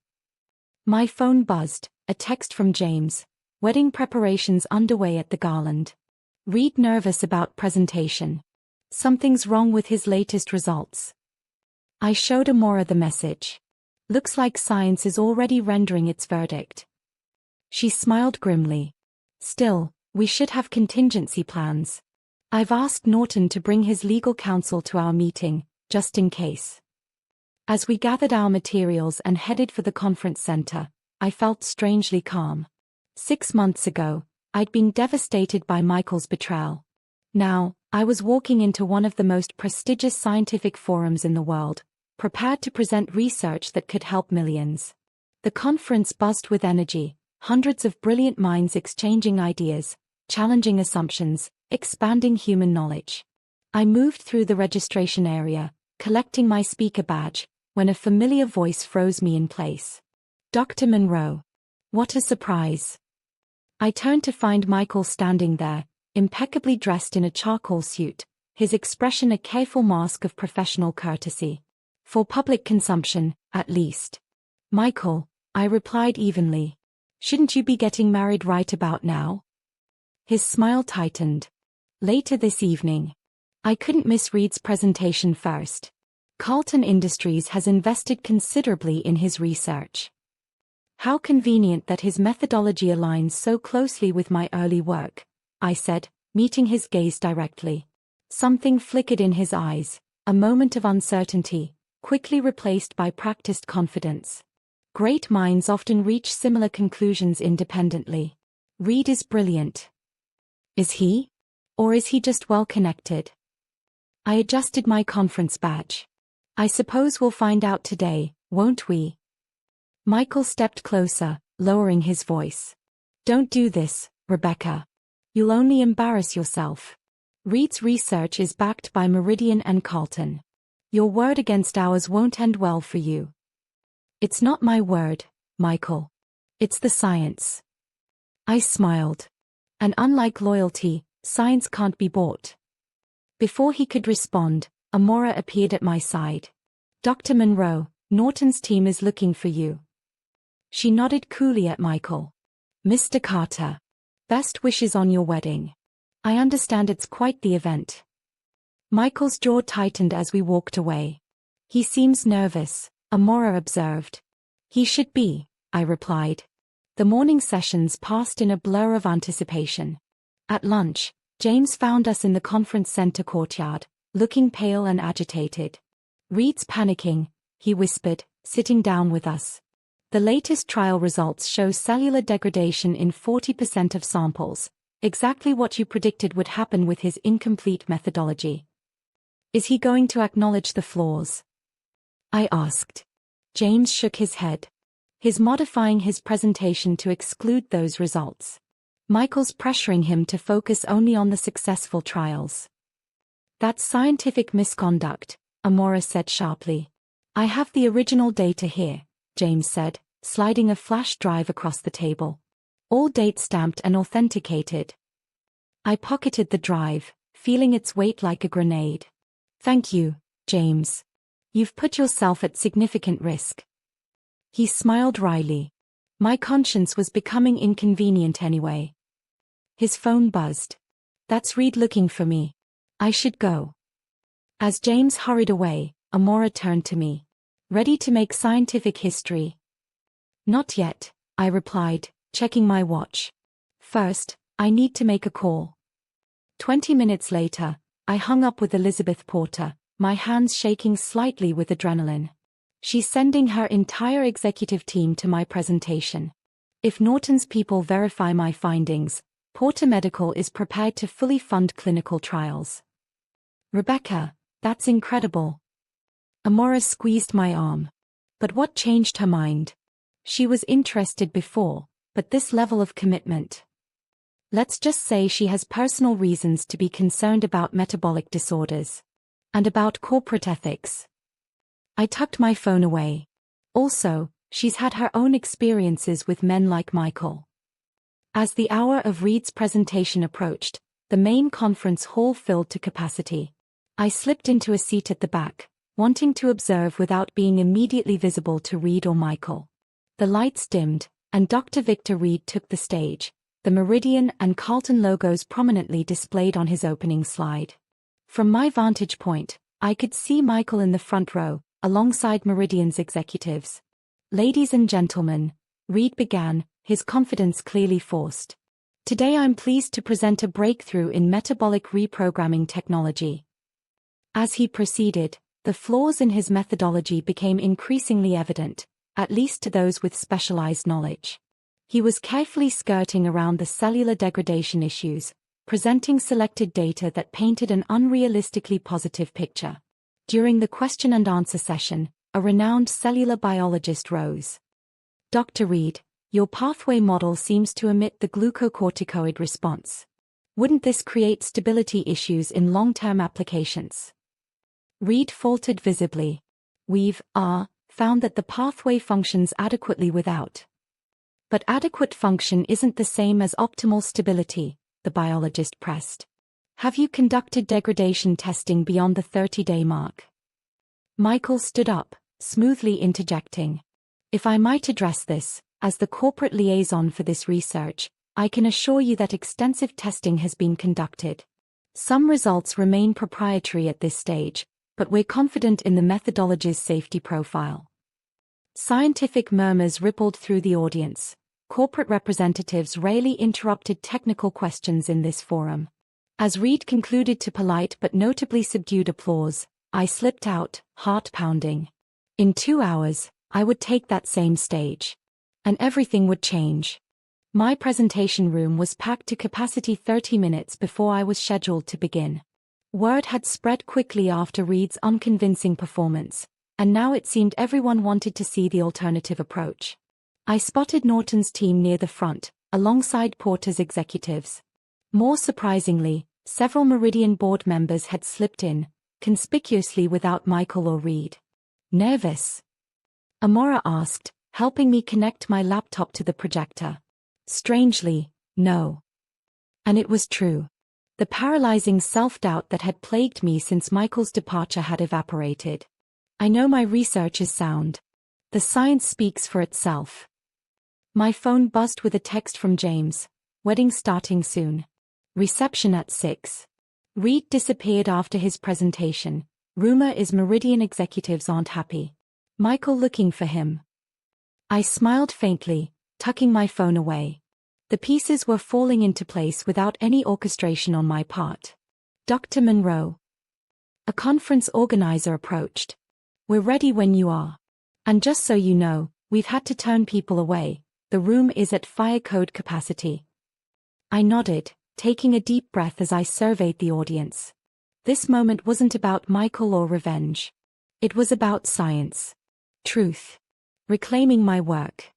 My phone buzzed, a text from James. "Wedding preparations underway at the Garland. Reed nervous about presentation. Something's wrong with his latest results." I showed Amora the message. "Looks like science is already rendering its verdict." She smiled grimly. "Still, we should have contingency plans. I've asked Norton to bring his legal counsel to our meeting, just in case." As we gathered our materials and headed for the conference center, I felt strangely calm. 6 months ago, I'd been devastated by Michael's betrayal. Now, I was walking into one of the most prestigious scientific forums in the world, prepared to present research that could help millions. The conference buzzed with energy, hundreds of brilliant minds exchanging ideas, challenging assumptions, expanding human knowledge. I moved through the registration area, collecting my speaker badge, when a familiar voice froze me in place. "Dr. Monroe." What a surprise. I turned to find Michael standing there, impeccably dressed in a charcoal suit, his expression a careful mask of professional courtesy. "For public consumption, at least." "Michael," I replied evenly. "Shouldn't you be getting married right about now?" His smile tightened. "Later this evening. I couldn't miss Reed's presentation first. Carlton Industries has invested considerably in his research." "How convenient that his methodology aligns so closely with my early work," I said, meeting his gaze directly. Something flickered in his eyes, a moment of uncertainty, quickly replaced by practiced confidence. "Great minds often reach similar conclusions independently. Reed is brilliant." "Is he? Or is he just well connected?" I adjusted my conference badge. "I suppose we'll find out today, won't we?" Michael stepped closer, lowering his voice. "Don't do this, Rebecca. You'll only embarrass yourself. Reed's research is backed by Meridian and Carlton. Your word against ours won't end well for you." "It's not my word, Michael. It's the science." I smiled. And unlike loyalty, science can't be bought. Before he could respond, Amora appeared at my side. "Dr. Monroe, Norton's team is looking for you." She nodded coolly at Michael. "Mr. Carter. Best wishes on your wedding. I understand it's quite the event." Michael's jaw tightened as we walked away. "He seems nervous," Amora observed. "He should be," I replied. The morning sessions passed in a blur of anticipation. At lunch, James found us in the conference center courtyard, looking pale and agitated. "Reed's panicking," he whispered, sitting down with us. "The latest trial results show cellular degradation in 40% of samples, exactly what you predicted would happen with his incomplete methodology." "Is he going to acknowledge the flaws?" I asked. James shook his head. "He's modifying his presentation to exclude those results. Michael's pressuring him to focus only on the successful trials." "That's scientific misconduct," Amora said sharply. "I have the original data here," James said, sliding a flash drive across the table. "All date stamped and authenticated." I pocketed the drive, feeling its weight like a grenade. Thank you, James. You've put yourself at significant risk. He smiled wryly. My conscience was becoming inconvenient anyway. His phone buzzed. That's Reed looking for me. I should go. As James hurried away, Amora turned to me. Ready to make scientific history? Not yet, I replied, checking my watch. First, I need to make a call. 20 minutes later, I hung up with Elizabeth Porter, my hands shaking slightly with adrenaline. She's sending her entire executive team to my presentation. If Norton's people verify my findings, Porter Medical is prepared to fully fund clinical trials. Rebecca, that's incredible. Amora squeezed my arm. But what changed her mind? She was interested before, but this level of commitment. Let's just say she has personal reasons to be concerned about metabolic disorders. And about corporate ethics. I tucked my phone away. Also, she's had her own experiences with men like Michael. As the hour of Reed's presentation approached, the main conference hall filled to capacity. I slipped into a seat at the back, wanting to observe without being immediately visible to Reed or Michael. The lights dimmed, and Dr. Victor Reed took the stage, the Meridian and Carlton logos prominently displayed on his opening slide. From my vantage point, I could see Michael in the front row, alongside Meridian's executives. Ladies and gentlemen, Reed began, his confidence clearly forced. Today I'm pleased to present a breakthrough in metabolic reprogramming technology. As he proceeded, the flaws in his methodology became increasingly evident, at least to those with specialized knowledge. He was carefully skirting around the cellular degradation issues, presenting selected data that painted an unrealistically positive picture. During the question and answer session, a renowned cellular biologist rose. Dr. Reed, your pathway model seems to emit the glucocorticoid response. Wouldn't this create stability issues in long-term applications? Reed faltered visibly. We've found that the pathway functions adequately without. But adequate function isn't the same as optimal stability, the biologist pressed. Have you conducted degradation testing beyond the 30-day mark? Michael stood up, smoothly interjecting. If I might address this, as the corporate liaison for this research, I can assure you that extensive testing has been conducted. Some results remain proprietary at this stage, but we're confident in the methodology's safety profile. Scientific murmurs rippled through the audience. Corporate representatives rarely interrupted technical questions in this forum. As Reed concluded to polite but notably subdued applause, I slipped out, heart pounding. In 2 hours, I would take that same stage. And everything would change. My presentation room was packed to capacity 30 minutes before I was scheduled to begin. Word had spread quickly after Reed's unconvincing performance, and now it seemed everyone wanted to see the alternative approach. I spotted Norton's team near the front, alongside Porter's executives. More surprisingly, several Meridian board members had slipped in, conspicuously without Michael or Reed. Nervous? Amora asked, helping me connect my laptop to the projector. Strangely, no. And it was true. The paralyzing self-doubt that had plagued me since Michael's departure had evaporated. I know my research is sound. The science speaks for itself. My phone buzzed with a text from James. Wedding starting soon. Reception at 6. Reed disappeared after his presentation. Rumor is Meridian executives aren't happy. Michael looking for him. I smiled faintly, tucking my phone away. The pieces were falling into place without any orchestration on my part. Dr. Monroe. A conference organizer approached. We're ready when you are. And just so you know, we've had to turn people away. The room is at fire code capacity. I nodded, taking a deep breath as I surveyed the audience. This moment wasn't about Michael or revenge. It was about science. Truth. Reclaiming my work.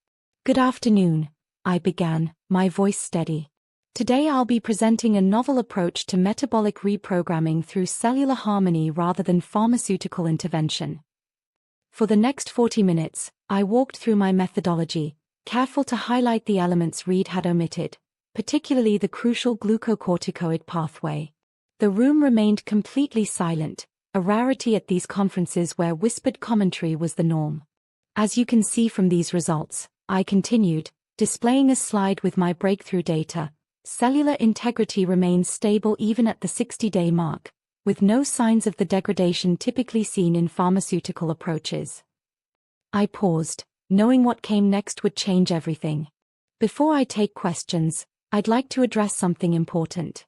Good afternoon, I began, my voice steady. Today I'll be presenting a novel approach to metabolic reprogramming through cellular harmony rather than pharmaceutical intervention. For the next 40 minutes, I walked through my methodology, careful to highlight the elements Reed had omitted, particularly the crucial glucocorticoid pathway. The room remained completely silent, a rarity at these conferences where whispered commentary was the norm. As you can see from these results, I continued, displaying a slide with my breakthrough data, cellular integrity remains stable even at the 60-day mark, with no signs of the degradation typically seen in pharmaceutical approaches. I paused, knowing what came next would change everything. Before I take questions, I'd like to address something important.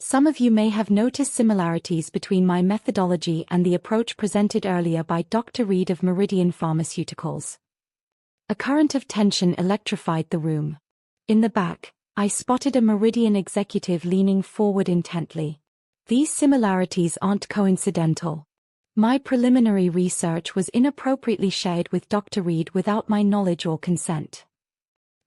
Some of you may have noticed similarities between my methodology and the approach presented earlier by Dr. Reed of Meridian Pharmaceuticals. A current of tension electrified the room. In the back, I spotted a Meridian executive leaning forward intently. These similarities aren't coincidental. My preliminary research was inappropriately shared with Dr. Reed without my knowledge or consent.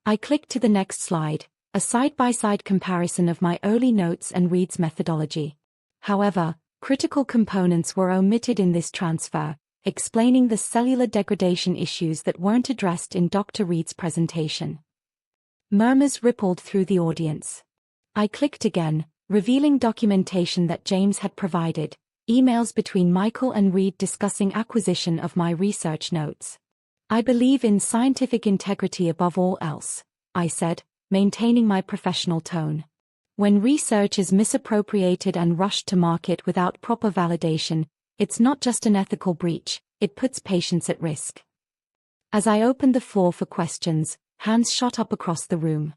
I clicked to the next slide, a side-by-side comparison of my early notes and Reed's methodology. However, critical components were omitted in this transfer, explaining the cellular degradation issues that weren't addressed in Dr. Reed's presentation. Murmurs rippled through the audience. I clicked again, revealing documentation that James had provided, emails between Michael and Reed discussing acquisition of my research notes. I believe in scientific integrity above all else, I said, maintaining my professional tone. When research is misappropriated and rushed to market without proper validation, it's not just an ethical breach, it puts patients at risk. As I opened the floor for questions, hands shot up across the room.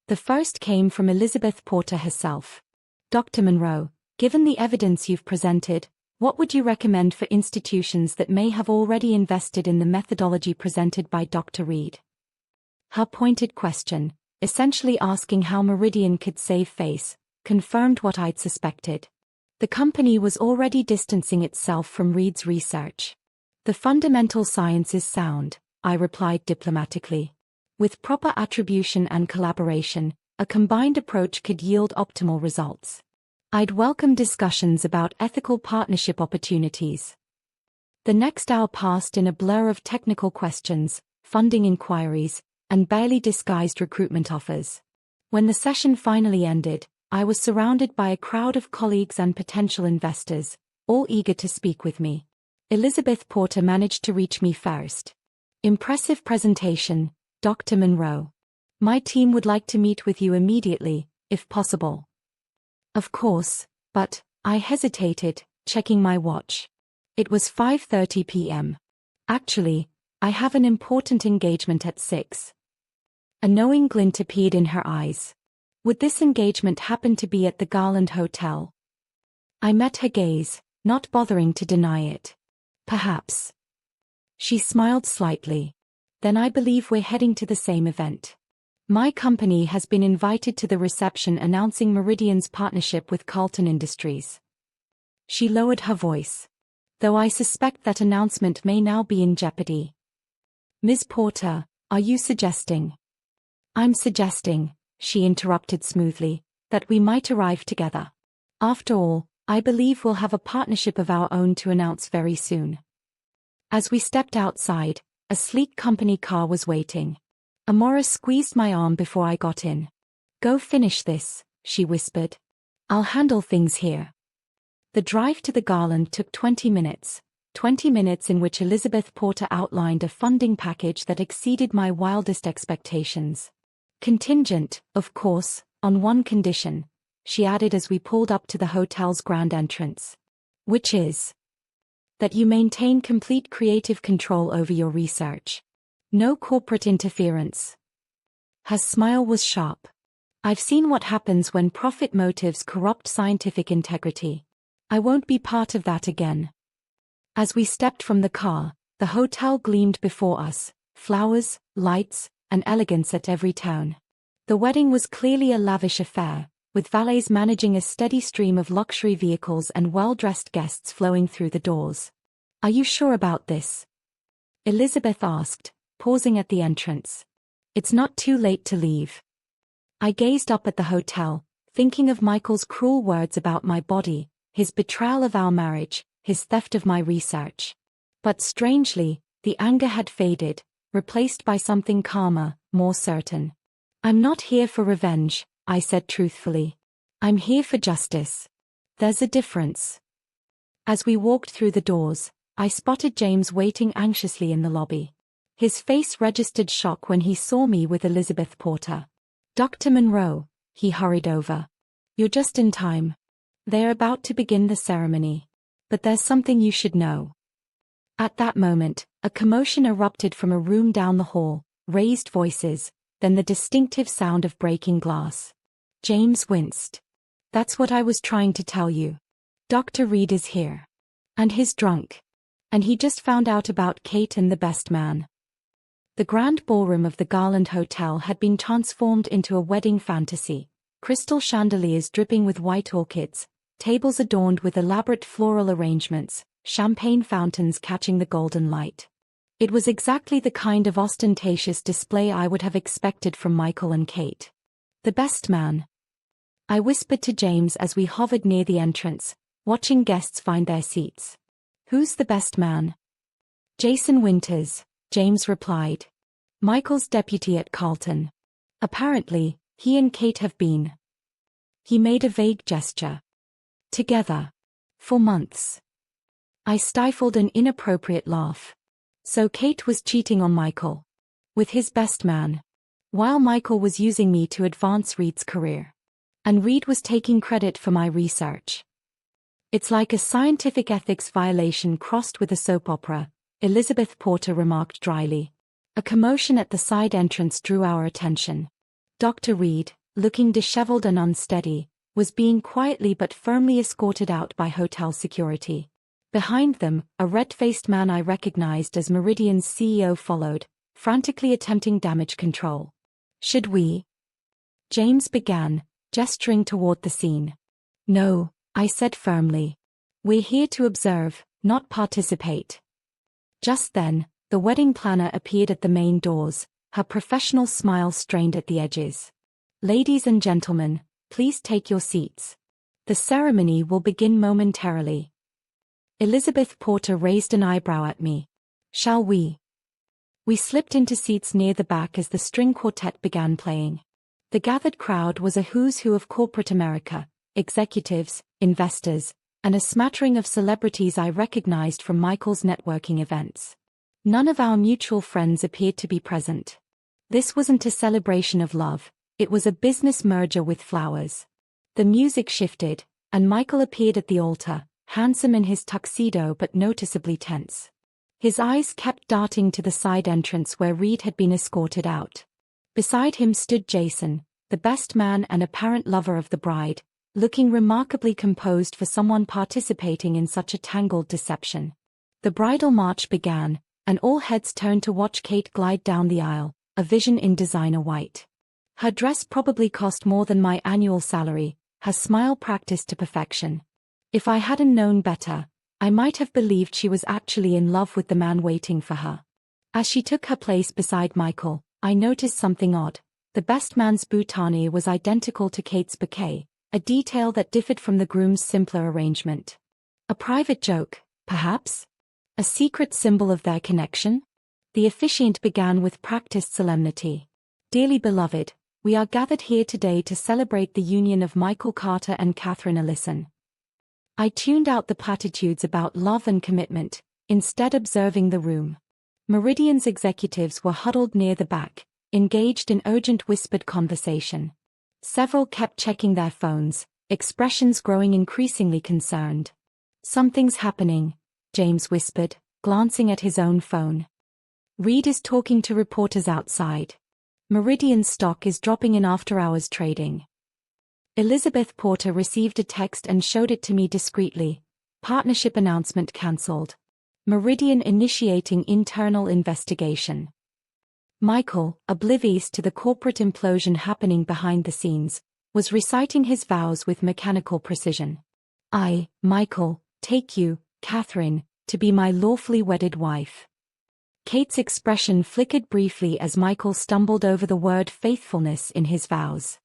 The first came from Elizabeth Porter herself. Dr. Monroe, given the evidence you've presented, what would you recommend for institutions that may have already invested in the methodology presented by Dr. Reed? Her pointed question, essentially asking how Meridian could save face, confirmed what I'd suspected. The company was already distancing itself from Reed's research. The fundamental science is sound, I replied diplomatically. With proper attribution and collaboration, a combined approach could yield optimal results. I'd welcome discussions about ethical partnership opportunities. The next hour passed in a blur of technical questions, funding inquiries, and barely disguised recruitment offers. When the session finally ended, I was surrounded by a crowd of colleagues and potential investors, all eager to speak with me. Elizabeth Porter managed to reach me first. Impressive presentation, Dr. Monroe. My team would like to meet with you immediately, if possible. Of course, but, I hesitated, checking my watch. It was 5:30 p.m. Actually, I have an important engagement at 6. A knowing glint appeared in her eyes. Would this engagement happen to be at the Garland Hotel? I met her gaze, not bothering to deny it. Perhaps. She smiled slightly. Then I believe we're heading to the same event. My company has been invited to the reception announcing Meridian's partnership with Carlton Industries. She lowered her voice. Though I suspect that announcement may now be in jeopardy. Ms. Porter, are you suggesting? I'm suggesting, she interrupted smoothly, that we might arrive together. After all, I believe we'll have a partnership of our own to announce very soon. As we stepped outside, a sleek company car was waiting. Amora squeezed my arm before I got in. Go finish this, she whispered. I'll handle things here. The drive to the Garland took 20 minutes. 20 minutes in which Elizabeth Porter outlined a funding package that exceeded my wildest expectations. Contingent, of course, on one condition, she added as we pulled up to the hotel's grand entrance. Which is that you maintain complete creative control over your research. No corporate interference. Her smile was sharp. I've seen what happens when profit motives corrupt scientific integrity. I won't be part of that again. As we stepped from the car, the hotel gleamed before us, flowers, lights, and elegance at every turn. The wedding was clearly a lavish affair, with valets managing a steady stream of luxury vehicles and well-dressed guests flowing through the doors. Are you sure about this? Elizabeth asked, pausing at the entrance. It's not too late to leave. I gazed up at the hotel, thinking of Michael's cruel words about my body, his betrayal of our marriage, his theft of my research. But strangely, the anger had faded, replaced by something calmer, more certain. I'm not here for revenge, I said truthfully. I'm here for justice. There's a difference. As we walked through the doors, I spotted James waiting anxiously in the lobby. His face registered shock when he saw me with Elizabeth Porter. "Dr. Monroe," he hurried over. "You're just in time. They're about to begin the ceremony. But there's something you should know." At that moment, a commotion erupted from a room down the hall, raised voices, then the distinctive sound of breaking glass. James winced. "That's what I was trying to tell you. Dr. Reed is here. And he's drunk. And he just found out about Kate and the best man." The grand ballroom of the Garland Hotel had been transformed into a wedding fantasy, crystal chandeliers dripping with white orchids, tables adorned with elaborate floral arrangements, champagne fountains catching the golden light. It was exactly the kind of ostentatious display I would have expected from Michael and Kate. "The best man," I whispered to James as we hovered near the entrance, watching guests find their seats. "Who's the best man?" "Jason Winters," James replied. "Michael's deputy at Carlton. Apparently, he and Kate have been." He made a vague gesture. "Together. For months." I stifled an inappropriate laugh. So Kate was cheating on Michael. With his best man. While Michael was using me to advance Reed's career. And Reed was taking credit for my research. "It's like a scientific ethics violation crossed with a soap opera," Elizabeth Porter remarked dryly. A commotion at the side entrance drew our attention. Dr. Reed, looking disheveled and unsteady, was being quietly but firmly escorted out by hotel security. Behind them, a red-faced man I recognized as Meridian's CEO followed, frantically attempting damage control. "Should we?" James began, gesturing toward the scene. "No," I said firmly. "We're here to observe, not participate." Just then, the wedding planner appeared at the main doors, her professional smile strained at the edges. "Ladies and gentlemen, please take your seats. The ceremony will begin momentarily." Elizabeth Porter raised an eyebrow at me. "Shall we?" We slipped into seats near the back as the string quartet began playing. The gathered crowd was a who's who of corporate America, executives, investors, and a smattering of celebrities I recognized from Michael's networking events. None of our mutual friends appeared to be present. This wasn't a celebration of love, it was a business merger with flowers. The music shifted, and Michael appeared at the altar, handsome in his tuxedo but noticeably tense. His eyes kept darting to the side entrance where Reed had been escorted out. Beside him stood Jason, the best man and apparent lover of the bride, looking remarkably composed for someone participating in such a tangled deception. The bridal march began, and all heads turned to watch Kate glide down the aisle, a vision in designer white. Her dress probably cost more than my annual salary, her smile practiced to perfection. If I hadn't known better, I might have believed she was actually in love with the man waiting for her. As she took her place beside Michael, I noticed something odd. The best man's boutonniere was identical to Kate's bouquet, a detail that differed from the groom's simpler arrangement. A private joke, perhaps? A secret symbol of their connection? The officiant began with practiced solemnity. "Dearly beloved, we are gathered here today to celebrate the union of Michael Carter and Catherine Ellison." I tuned out the platitudes about love and commitment, instead observing the room. Meridian's executives were huddled near the back, engaged in urgent whispered conversation. Several kept checking their phones, expressions growing increasingly concerned. "Something's happening," James whispered, glancing at his own phone. "Reed is talking to reporters outside. Meridian's stock is dropping in after-hours trading." Elizabeth Porter received a text and showed it to me discreetly. "Partnership announcement cancelled. Meridian initiating internal investigation." Michael, oblivious to the corporate implosion happening behind the scenes, was reciting his vows with mechanical precision. "I, Michael, take you, Catherine, to be my lawfully wedded wife." Kate's expression flickered briefly as Michael stumbled over the word faithfulness in his vows.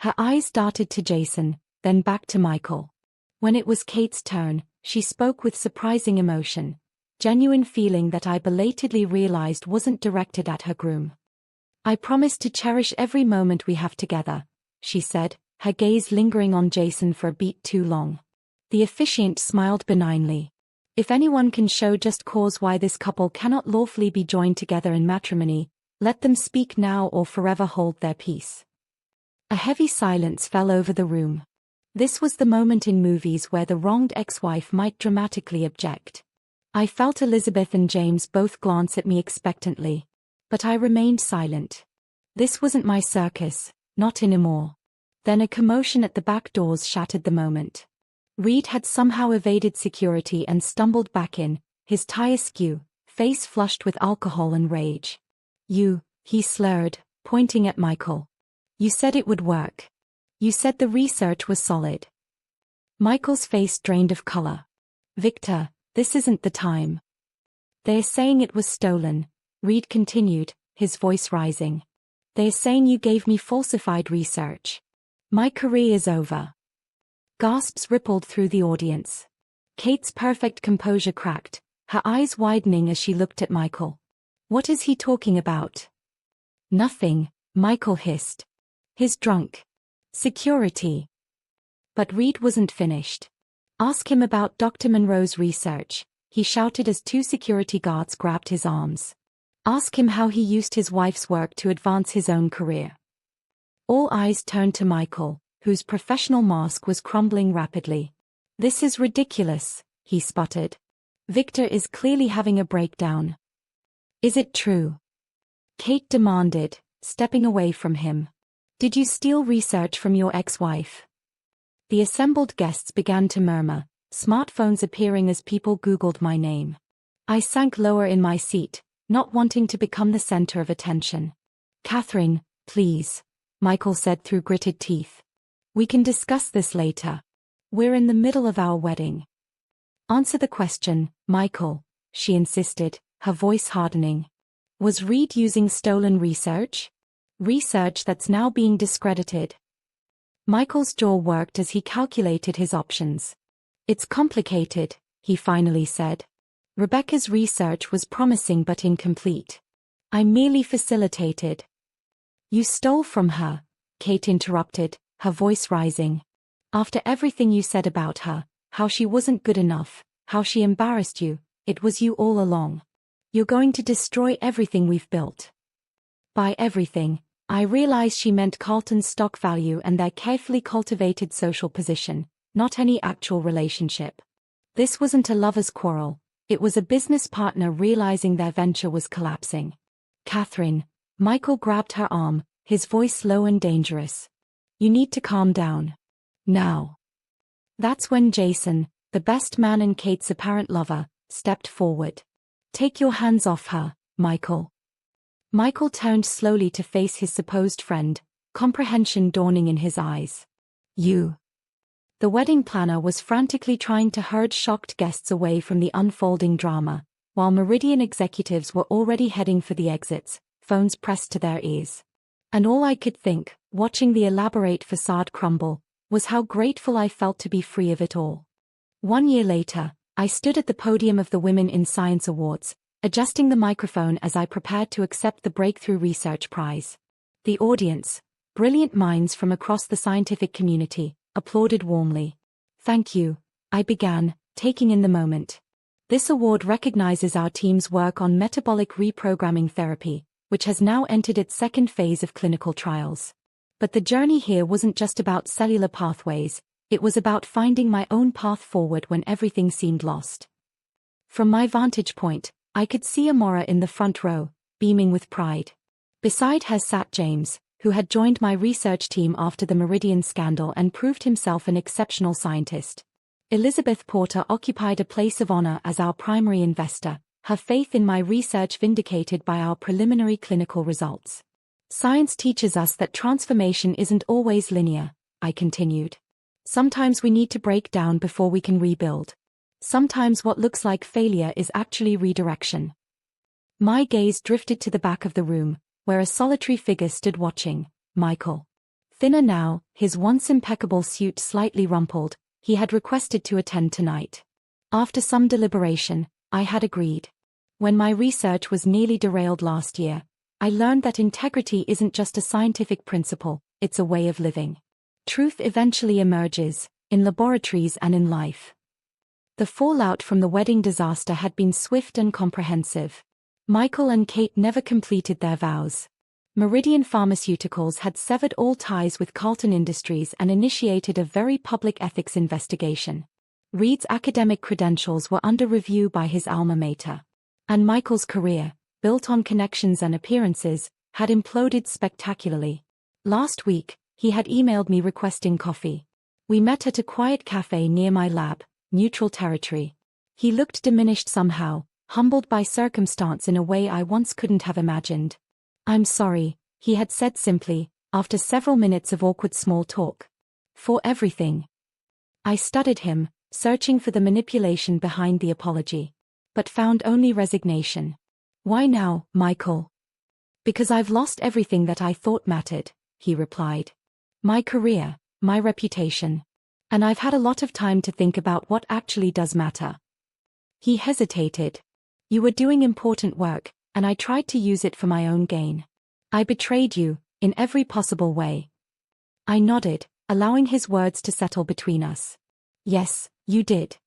Her eyes darted to Jason, then back to Michael. When it was Kate's turn, she spoke with surprising emotion, genuine feeling that I belatedly realized wasn't directed at her groom. "I promise to cherish every moment we have together," she said, her gaze lingering on Jason for a beat too long. The officiant smiled benignly. If anyone can show just cause why this couple cannot lawfully be joined together in matrimony, let them speak now or forever hold their peace. A heavy silence fell over the room. This was the moment in movies where the wronged ex-wife might dramatically object. I felt Elizabeth and James both glance at me expectantly. But I remained silent. This wasn't my circus, not anymore. Then a commotion at the back doors shattered the moment. Reed had somehow evaded security and stumbled back in, his tie askew, face flushed with alcohol and rage. "You," he slurred, pointing at Michael. "You said it would work. You said the research was solid." Michael's face drained of color. "Victor, this isn't the time." "They're saying it was stolen," Reed continued, his voice rising. "They're saying you gave me falsified research. My career is over." Gasps rippled through the audience. Kate's perfect composure cracked, her eyes widening as she looked at Michael. "What is he talking about?" "Nothing," Michael hissed. "He's drunk. Security." But Reed wasn't finished. "Ask him about Dr. Monroe's research," he shouted as two security guards grabbed his arms. "Ask him how he used his wife's work to advance his own career." All eyes turned to Michael, whose professional mask was crumbling rapidly. "This is ridiculous," he sputtered. "Victor is clearly having a breakdown." "Is it true?" Kate demanded, stepping away from him. "Did you steal research from your ex-wife?" The assembled guests began to murmur, smartphones appearing as people Googled my name. I sank lower in my seat, not wanting to become the center of attention. "Catherine, please," Michael said through gritted teeth. "We can discuss this later. We're in the middle of our wedding." "Answer the question, Michael," she insisted, her voice hardening. "Was Reed using stolen research? Research that's now being discredited?" Michael's jaw worked as he calculated his options. "It's complicated," he finally said. "Rebecca's research was promising but incomplete. I merely facilitated." "You stole from her," Kate interrupted, her voice rising. "After everything you said about her, how she wasn't good enough, how she embarrassed you, it was you all along. You're going to destroy everything we've built." By everything, I realized she meant Carlton's stock value and their carefully cultivated social position, not any actual relationship. This wasn't a lover's quarrel, it was a business partner realizing their venture was collapsing. "Catherine," Michael grabbed her arm, his voice low and dangerous. "You need to calm down. Now." That's when Jason, the best man and Kate's apparent lover, stepped forward. "Take your hands off her, Michael." Michael turned slowly to face his supposed friend, comprehension dawning in his eyes. "You." The wedding planner was frantically trying to herd shocked guests away from the unfolding drama, while Meridian executives were already heading for the exits, phones pressed to their ears. And all I could think, watching the elaborate facade crumble, was how grateful I felt to be free of it all. 1 year later, I stood at the podium of the Women in Science Awards, adjusting the microphone as I prepared to accept the Breakthrough Research Prize. The audience, brilliant minds from across the scientific community, applauded warmly. "Thank you," I began, taking in the moment. "This award recognizes our team's work on metabolic reprogramming therapy, which has now entered its second phase of clinical trials. But the journey here wasn't just about cellular pathways, it was about finding my own path forward when everything seemed lost." From my vantage point, I could see Amora in the front row, beaming with pride. Beside her sat James, who had joined my research team after the Meridian scandal and proved himself an exceptional scientist. Elizabeth Porter occupied a place of honor as our primary investor, her faith in my research vindicated by our preliminary clinical results. "Science teaches us that transformation isn't always linear," I continued. "Sometimes we need to break down before we can rebuild. Sometimes what looks like failure is actually redirection." My gaze drifted to the back of the room, where a solitary figure stood watching, Michael. Thinner now, his once impeccable suit slightly rumpled, he had requested to attend tonight. After some deliberation, I had agreed. When my research was nearly derailed last year, I learned that integrity isn't just a scientific principle, it's a way of living. Truth eventually emerges, in laboratories and in life. The fallout from the wedding disaster had been swift and comprehensive. Michael and Kate never completed their vows. Meridian Pharmaceuticals had severed all ties with Carlton Industries and initiated a very public ethics investigation. Reed's academic credentials were under review by his alma mater. And Michael's career, built on connections and appearances, had imploded spectacularly. Last week, he had emailed me requesting coffee. We met at a quiet cafe near my lab, neutral territory. He looked diminished somehow, humbled by circumstance in a way I once couldn't have imagined. "I'm sorry," he had said simply, after several minutes of awkward small talk. "For everything." I studied him, searching for the manipulation behind the apology. But found only resignation. "Why now, Michael?" "Because I've lost everything that I thought mattered," he replied. "My career, my reputation. And I've had a lot of time to think about what actually does matter." He hesitated. "You were doing important work, and I tried to use it for my own gain. I betrayed you, in every possible way." I nodded, allowing his words to settle between us. "Yes, you did.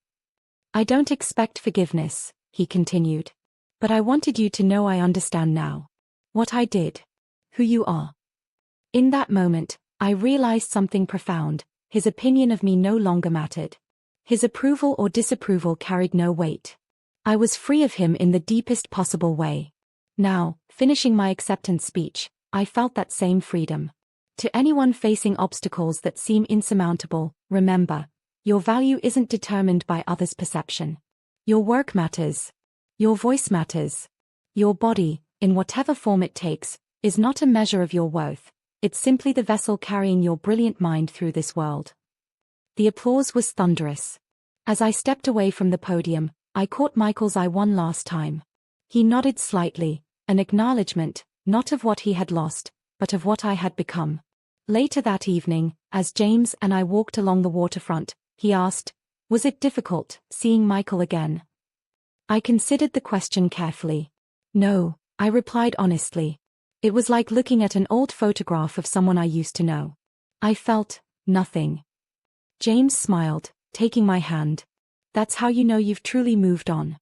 I don't expect forgiveness," he continued. "But I wanted you to know I understand now. What I did. Who you are." In that moment, I realized something profound. His opinion of me no longer mattered. His approval or disapproval carried no weight. I was free of him in the deepest possible way. Now, finishing my acceptance speech, I felt that same freedom. To anyone facing obstacles that seem insurmountable, remember, your value isn't determined by others' perception. Your work matters. Your voice matters. Your body, in whatever form it takes, is not a measure of your worth. It's simply the vessel carrying your brilliant mind through this world. The applause was thunderous. As I stepped away from the podium, I caught Michael's eye one last time. He nodded slightly, an acknowledgement, not of what he had lost, but of what I had become. Later that evening, as James and I walked along the waterfront, he asked, "Was it difficult, seeing Michael again?" I considered the question carefully. "No," I replied honestly. "It was like looking at an old photograph of someone I used to know. I felt nothing." James smiled, taking my hand. "That's how you know you've truly moved on."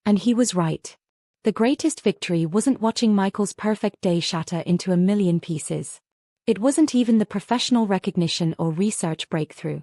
And he was right. The greatest victory wasn't watching Michael's perfect day shatter into a million pieces. It wasn't even the professional recognition or research breakthrough.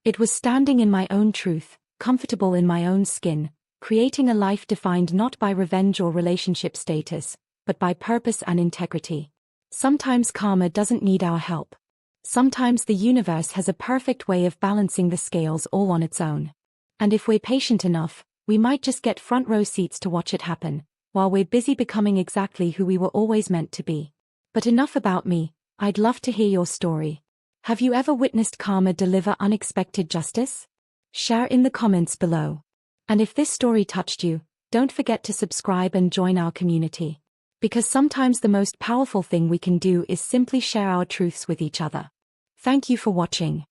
It was standing in my own truth, comfortable in my own skin, creating a life defined not by revenge or relationship status, but by purpose and integrity. Sometimes karma doesn't need our help. Sometimes the universe has a perfect way of balancing the scales all on its own. And if we're patient enough, we might just get front row seats to watch it happen, while we're busy becoming exactly who we were always meant to be. But enough about me, I'd love to hear your story. Have you ever witnessed karma deliver unexpected justice? Share in the comments below. And if this story touched you, don't forget to subscribe and join our community. Because sometimes the most powerful thing we can do is simply share our truths with each other. Thank you for watching.